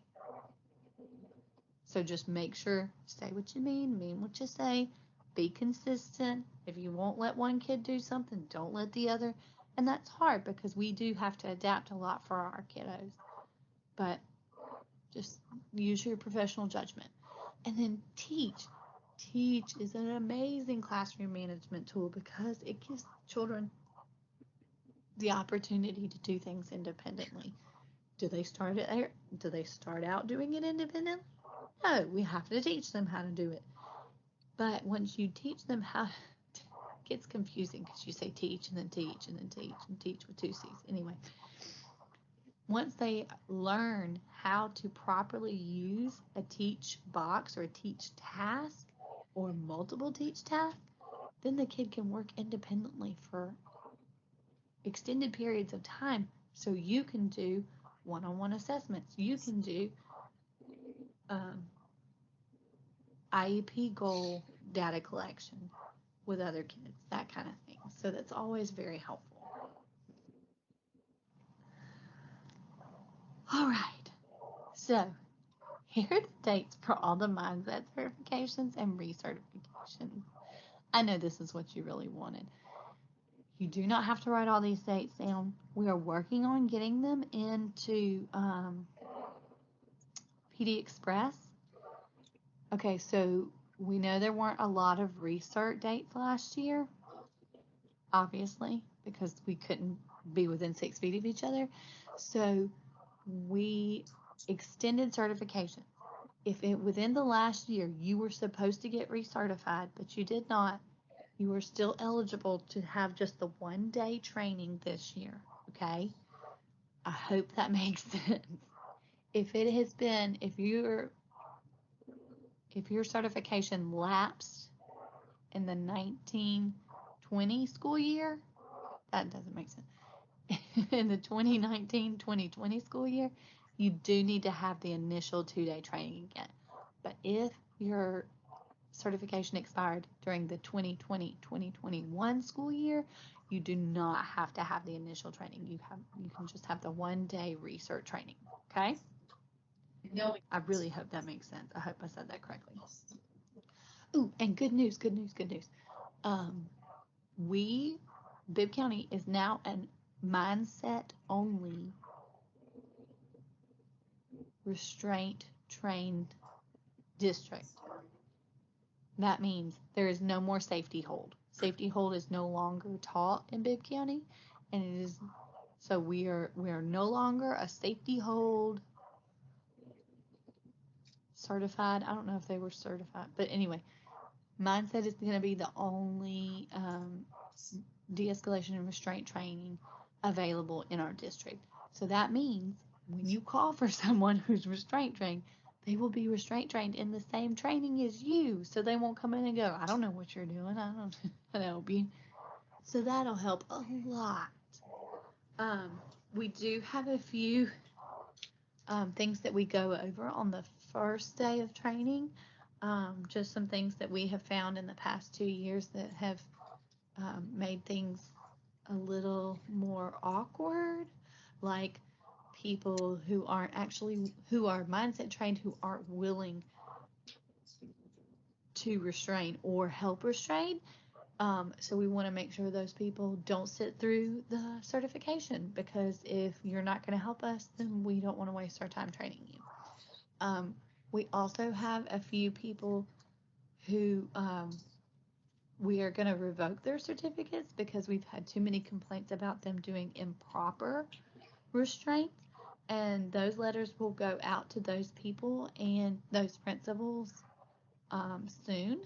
So just make sure, say what you mean what you say, be consistent. If you won't let one kid do something, don't let the other. And that's hard because we do have to adapt a lot for our kiddos. But just use your professional judgment. And then teach. Teach is an amazing classroom management tool because it gives children the opportunity to do things independently. Do they start out doing it independently? No, we have to teach them how to do it. But once you teach them how, it gets confusing because you say teach and then teach and then teach and teach with 2 C's. Anyway, once they learn how to properly use a teach box or a teach task or multiple teach tasks, then the kid can work independently for extended periods of time. So you can do one-on-one assessments. You can do IEP goal data collection with other kids, that kind of thing. So that's always very helpful. All right. So here are the dates for all the mindset certifications and recertifications. I know this is what you really wanted. You do not have to write all these dates down. We are working on getting them into PD Express. Okay, so we know there weren't a lot of recert dates last year, obviously, because we couldn't be within 6 feet of each other. So we extended certification. If within the last year you were supposed to get recertified, but you did not, you are still eligible to have just the 1-day training this year, okay? I hope that makes sense. If your certification lapsed in the 1920 school year, that doesn't make sense. In the 2019-2020 school year, you do need to have the initial 2-day training again. But if your certification expired during the 2020-2021 school year, you do not have to have the initial training. You can just have the 1-day research training, okay? I really hope that makes sense. I hope I said that correctly. Ooh, and good news. Bibb County is now a mindset only restraint trained district. That means there is no more safety hold. Safety hold is no longer taught in Bibb County, and it is so we are no longer a safety hold certified. I don't know if they were certified, but anyway, mindset is going to be the only de-escalation and restraint training available in our district. So that means when you call for someone who's restraint trained, they will be restraint trained in the same training as you. So they won't come in and go, I don't know what you're doing. I don't know how to help you. So that'll help a lot. We do have a few things that we go over on the first day of training. Just some things that we have found in the past 2 years that have made things a little more awkward, like people who are mindset trained who aren't willing to restrain or help restrain. So we want to make sure those people don't sit through the certification, because if you're not going to help us, then we don't want to waste our time training you. We also have a few people who we are going to revoke their certificates because we've had too many complaints about them doing improper restraints, and those letters will go out to those people and those principals soon,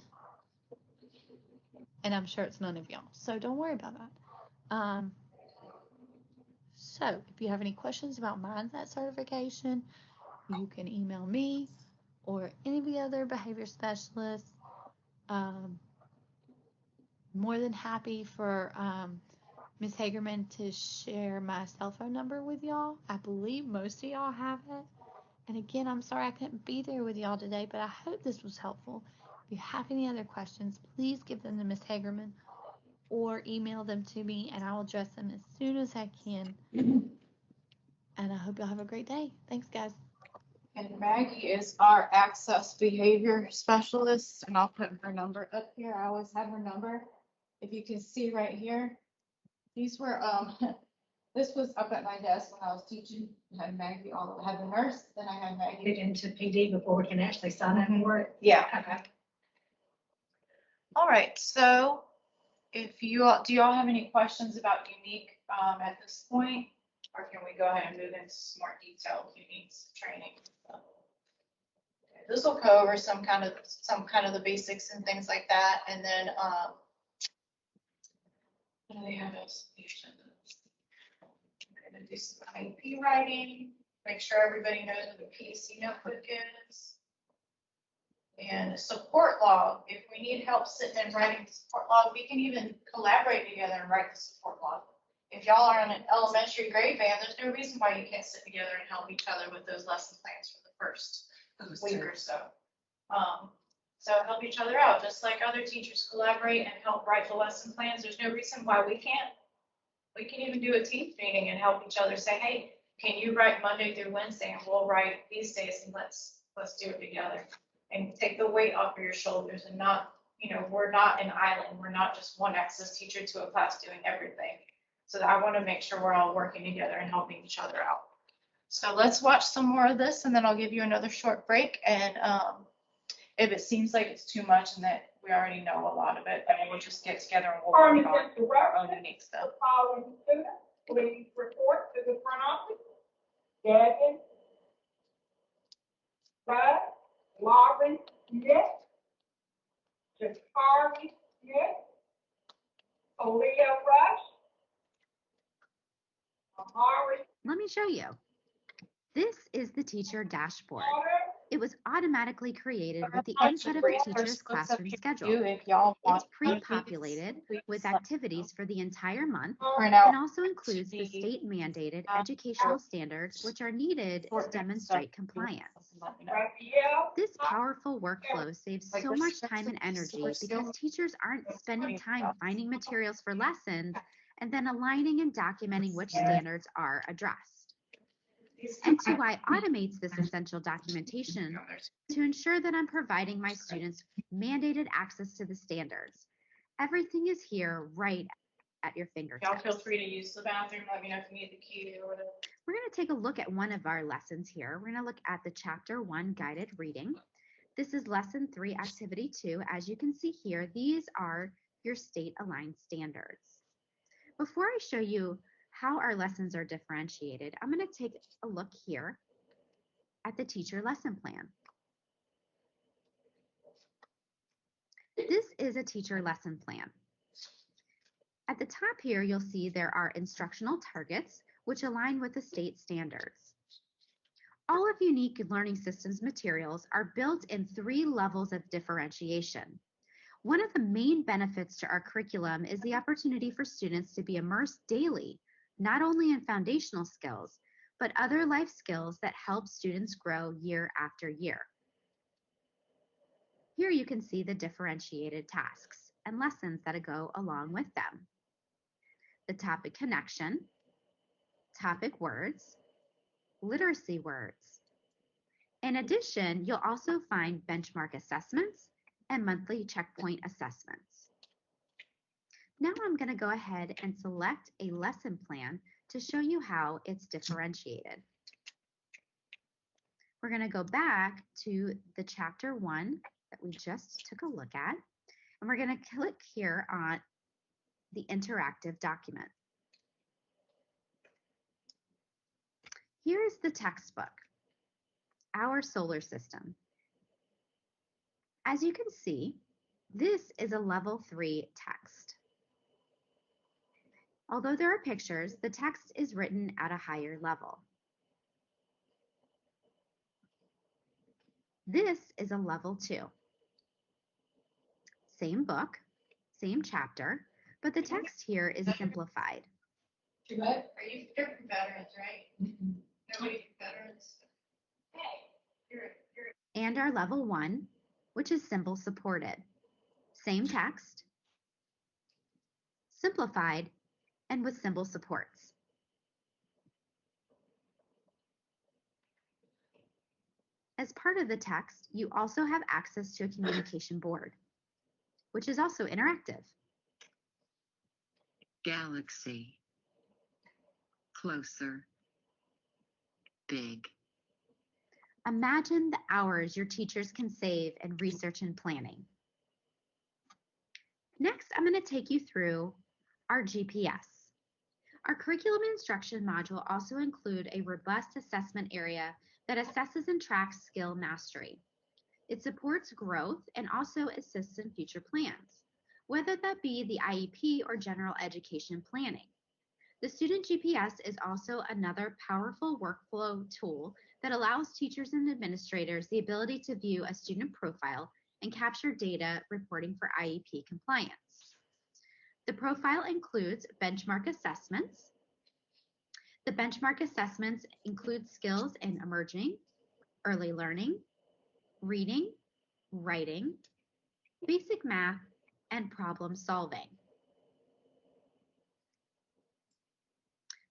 and I'm sure it's none of y'all, so don't worry about that. So if you have any questions about Mindset certification, you can email me or any of the other behavior specialists. More than happy for Ms. Hagerman to share my cell phone number with y'all. I believe most of y'all have it. And again, I'm sorry I couldn't be there with y'all today, but I hope this was helpful. If you have any other questions, please give them to Ms. Hagerman or email them to me, and I will address them as soon as I can. And I hope y'all have a great day. Thanks, guys. And Maggie is our access behavior specialist, and I'll put her number up here. I always have her number. If you can see right here, these were, this was up at my desk when I was teaching. I had Maggie, I had the nurse, then I had Get Maggie. into PD before we can actually sign up for it. Yeah. Okay. All right, so if you all, do y'all have any questions about unique at this point? Or can we go ahead and move into some more detailed unique training? Okay, this will go over some kind of the basics and things like that, and then what do they have else? I'm gonna do some IEP writing, make sure everybody knows what the PEC notebook is. And a support log, if we need help sitting and writing the support log, we can even collaborate together and write the support log. If y'all are in an elementary grade band, there's no reason why you can't sit together and help each other with those lesson plans for the first week or so. So help each other out, just like other teachers collaborate and help write the lesson plans. There's no reason why we can't. We can even do a team meeting and help each other say, hey, can you write Monday through Wednesday, and we'll write these days, and let's do it together. And take the weight off of your shoulders, and not, we're not an island. We're not just one access teacher to a class doing everything. So I want to make sure we're all working together and helping each other out. So let's watch some more of this, and then I'll give you another short break. And if it seems like it's too much and that we already know a lot of it, then we'll just get together and we'll work on our own unique stuff. Following students, please report to the front office. Gavin, Bud, Lauren, yes. Jakari, yes. Aaliyah Rush. Amari Let me show you. This is the teacher dashboard. Potter. It was automatically created with the Bunch input of resource the teacher's books up classroom here schedule. too, if y'all want. It's pre-populated with activities for the entire month Print out and also includes the state-mandated educational standards which are needed to demonstrate compliance. Raphael. This powerful workflow saves so much time and energy because teachers aren't spending time finding materials for lessons and then aligning and documenting which standards are addressed. N2I automates this essential documentation to ensure that I'm providing my students mandated access to the standards. Everything is here right at your fingertips. Y'all feel free to use the bathroom. Let me know if you need the key or whatever. We're going to take a look at one of our lessons here. We're going to look at the Chapter 1 guided reading. This is Lesson 3, Activity 2. As you can see here, these are your state-aligned standards. Before I show you how our lessons are differentiated, I'm going to take a look here at the teacher lesson plan. This is a teacher lesson plan. At the top here, you'll see there are instructional targets which align with the state standards. All of Unique Learning Systems materials are built in 3 levels of differentiation. One of the main benefits to our curriculum is the opportunity for students to be immersed daily, not only in foundational skills, but other life skills that help students grow year after year. Here you can see the differentiated tasks and lessons that go along with them. The topic connection, topic words, literacy words. In addition, you'll also find benchmark assessments and monthly checkpoint assessments. Now I'm going to go ahead and select a lesson plan to show you how it's differentiated. We're going to go back to the Chapter 1 that we just took a look at, and we're going to click here on the interactive document. Here is the textbook, Our Solar System. As you can see, this is a Level 3 text. Although there are pictures, the text is written at a higher level. This is a level 2. Same book, same chapter, but the text here is simplified. What? You're from veterans, right? Nobody from veterans? And our level 1, which is symbol supported. Same text, simplified, and with symbol supports. As part of the text, you also have access to a communication board, which is also interactive. Galaxy. Closer. Big. Imagine the hours your teachers can save in research and planning. Next, I'm going to take you through our GPS. Our curriculum instruction module also includes a robust assessment area that assesses and tracks skill mastery. It supports growth and also assists in future plans, whether that be the IEP or general education planning. The student GPS is also another powerful workflow tool that allows teachers and administrators the ability to view a student profile and capture data reporting for IEP compliance. The profile includes benchmark assessments. The benchmark assessments include skills in emerging, early learning, reading, writing, basic math, and problem solving.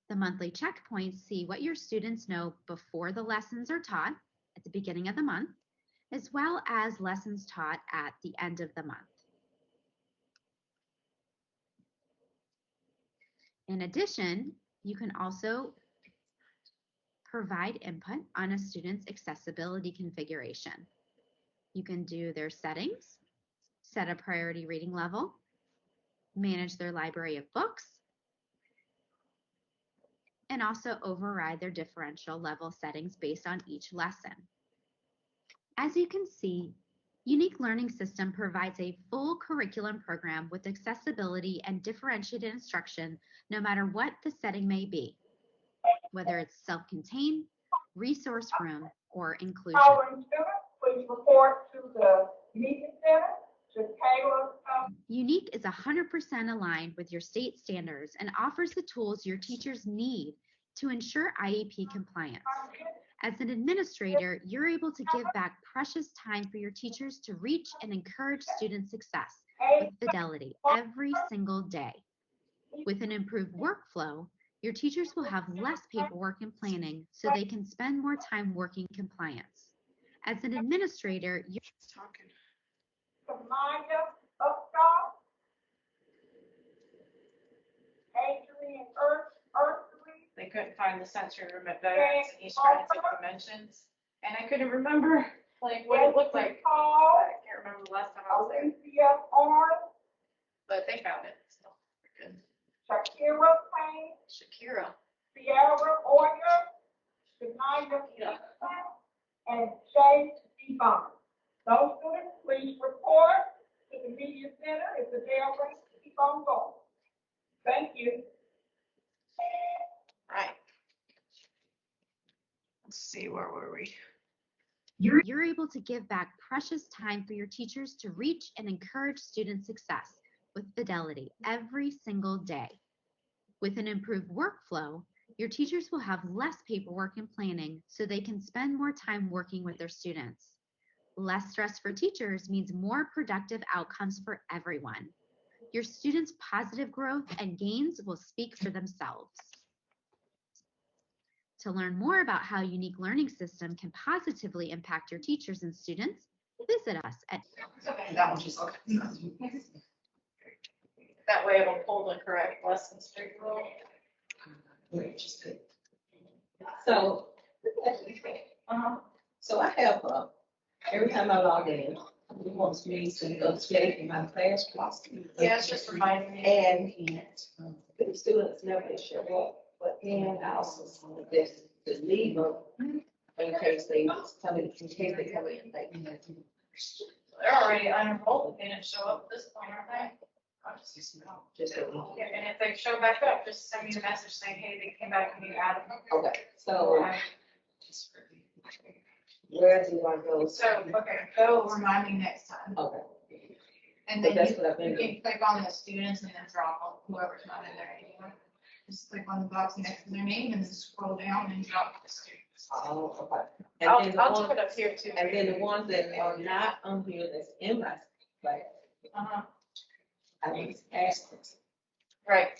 The monthly checkpoints see what your students know before the lessons are taught at the beginning of the month, as well as lessons taught at the end of the month. In addition, you can also provide input on a student's accessibility configuration. You can do their settings, set a priority reading level, manage their library of books, and also override their differential level settings based on each lesson. As you can see, Unique Learning System provides a full curriculum program with accessibility and differentiated instruction no matter what the setting may be, whether it's self-contained, resource room, or inclusion. Our students, please report to the meeting center to tailor. Unique is 100% aligned with your state standards and offers the tools your teachers need to ensure IEP compliance. As an administrator, you're able to give back precious time for your teachers to reach and encourage student success with fidelity every single day. With an improved workflow, your teachers will have less paperwork and planning so they can spend more time working compliance. As an administrator, you're talking. Samaya Upshaw. Adrian Earthly. They couldn't find the sensory room at Veterans and East Transit Conventions. And I couldn't remember like what it looked like. I can't remember the last time I was there, Alicia Arnold. but they found it. So we're good. Shakira Payne. Shakira. Sierra Oyer. Shania Peterson. And Shay Devon. Those students, please report to the media center if the bell rings to keep on going. Thank you. Right. Let's see, where were we? You're able to give back precious time for your teachers to reach and encourage student success with fidelity every single day. With an improved workflow, your teachers will have less paperwork and planning so they can spend more time working with their students. Less stress for teachers means more productive outcomes for everyone. Your students' positive growth and gains will speak for themselves. To learn more about how Unique Learning System can positively impact your teachers and students, visit us at That one just that way it'll pull the correct lessons through. So, so I have, every time I log in, it wants me to go straight in my class class. Yeah, it's just reminding me. And the students never show up, but then I also wanted this to leave them in case they come in, they come in late. They're already unenrolled, they didn't show up this point, aren't they? Just so we know. Yeah, and if they show back up, just send me a message saying, hey, they came back and you added them. Okay, so where do I go? So, okay, go remind me next time. Okay. And So then that's you, what I've been you doing. can click on the students and then drop on whoever's not in there anymore. Just click on the box next to their name and then scroll down and drop the students. Oh, okay. And I'll, then the I'll do ones, it up here too. and then the ones that are not on here that's in my, like, Uh-huh, I was asked. right.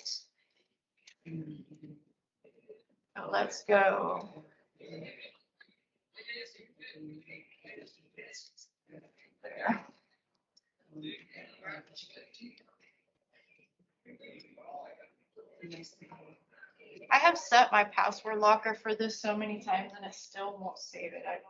So let's go. There. I have set my password locker for this so many times and it still won't save it. I don't.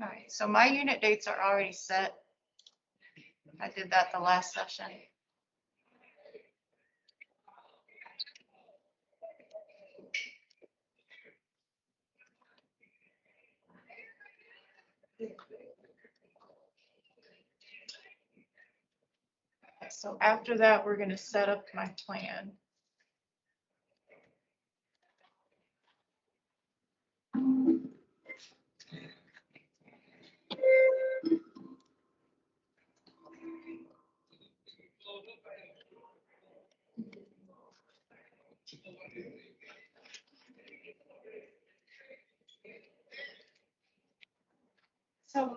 All right, so my unit dates are already set. I did that the last session. So after that, we're going to set up my plan. So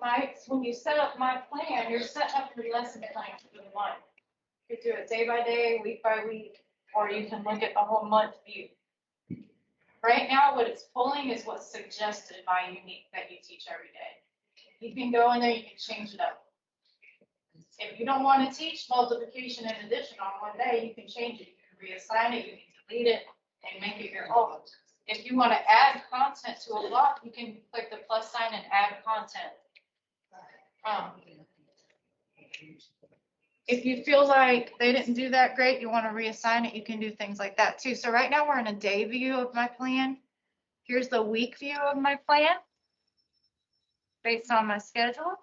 when you set up my plan, you're setting up your lesson plan for the month. You could do it day by day, week by week, or you can look at the whole month view. Right now, what it's pulling is what's suggested by Unique that you teach every day. You can go in there, you can change it up. If you don't want to teach multiplication and addition on one day, you can change it. You can reassign it, you can delete it, and make it your own. If you want to add content to a block, you can click the plus sign and add content. If you feel like they didn't do that great, you want to reassign it, you can do things like that too. So right now we're in a day view of my plan. Here's the week view of my plan based on my schedule.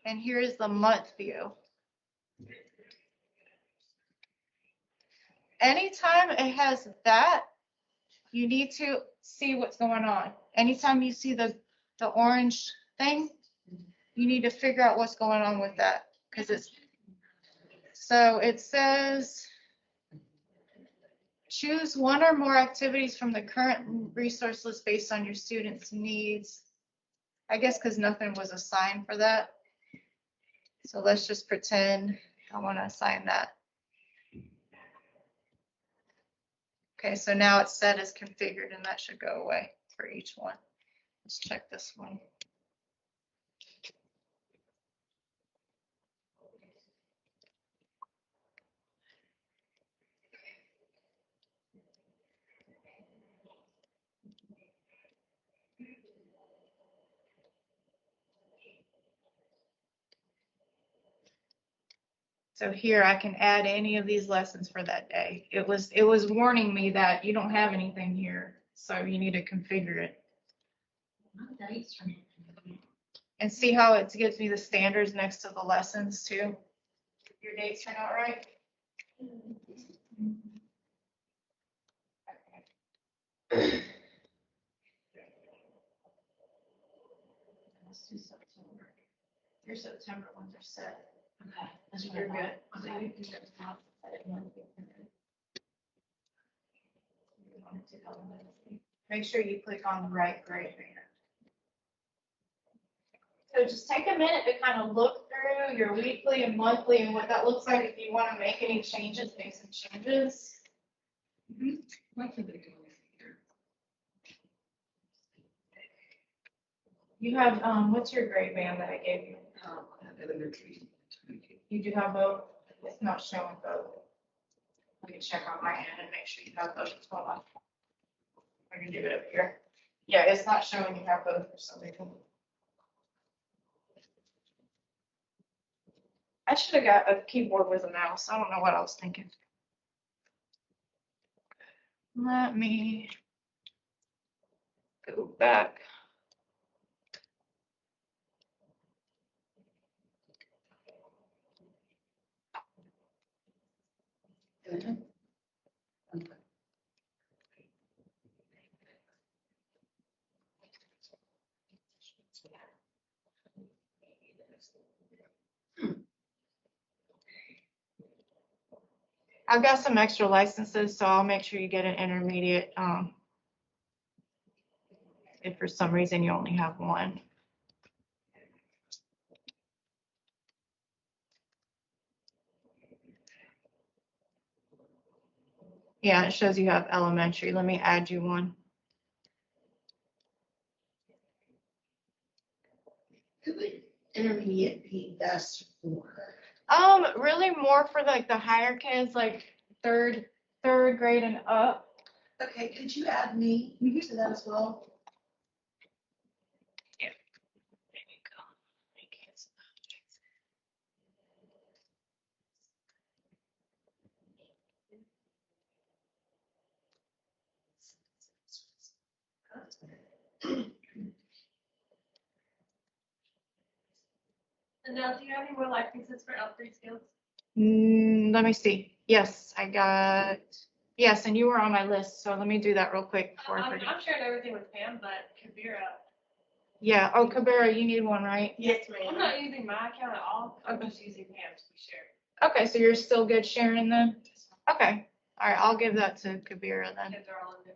And here's the month view. Anytime it has that, you need to see what's going on. Anytime you see the orange thing, you need to figure out what's going on with that. So it says, choose one or more activities from the current resource list based on your students' needs. I guess because nothing was assigned for that. So let's just pretend I want to assign that. Okay, so now it's set as configured and that should go away for each one. Let's check this one. So here I can add any of these lessons for that day. It was warning me that you don't have anything here, so you need to configure it. And see how it gives me the standards next to the lessons too. Your dates turn out right? Let's do September. Your September ones are set. Okay, you're good. Make sure you click on the right grade band. So just take a minute to kind of look through your weekly and monthly and what that looks like. If you want to make any changes, make some changes. You have, what's your grade band that I gave you? You do have both? It's not showing both. Let me check on my end and make sure you have both. Hold on. I can do it up here. Yeah, it's not showing you have both for some reason. I should have got a keyboard with a mouse. I don't know what I was thinking. Let me go back. I've got some extra licenses, so I'll make sure you get an intermediate, if for some reason you only have one. Yeah, it shows you have elementary. Let me add you one. Who would intermediate be best for? Really more for like the higher kids, like third grade and up. Okay, could you add me to that as well? Yeah. There you go. I can't spell. And now, do you have any more licenses for L3 skills? Let me see. Yes, I got, yes, and you were on my list, so let me do that real quick before I forget. I'm sharing everything with Pam, but Kabira, Yeah, oh, Cabrera, you need one, right? Yes, I'm ma'am. not using my account at all. I'm Okay. just using Pam's to share. Okay, so you're still good sharing then? Okay, all right, I'll give that to Kabira then. If they're all in there.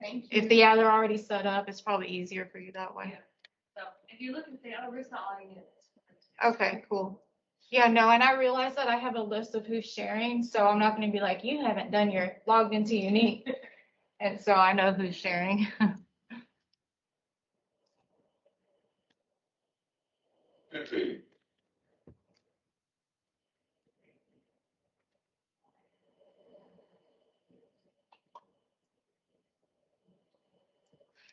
Thank you. If they're already set up, it's probably easier for you that way. So if you look and say, oh, Ruth's not logging in. Okay, cool. Yeah, no, and I realize that I have a list of who's sharing, so I'm not gonna be like, you haven't done your logged into unique. And so I know who's sharing.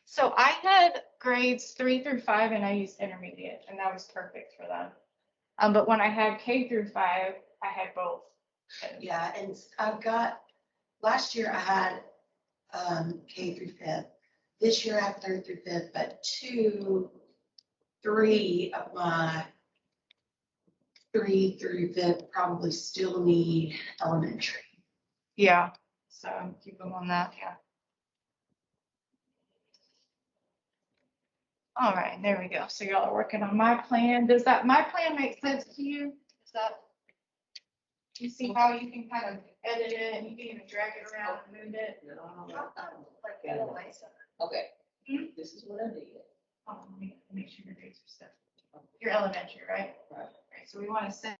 So I had grades 3 through 5 and I used intermediate and that was perfect for them. But when I had K through 5, I had both. Yeah, and I've got, last year I had K through 5th. This year I have 3rd through 5th, but 3 of my 3 through 5th probably still need elementary. Yeah, so keep them on that, yeah. All right, there we go. So y'all are working on my plan. Does my plan make sense to you? Is that, you see how you can kind of edit it and you can even drag it around and move it? Okay. Hmm? This is what I need. Let me make sure your dates are set. You're elementary, right? Right. Right, so we want to set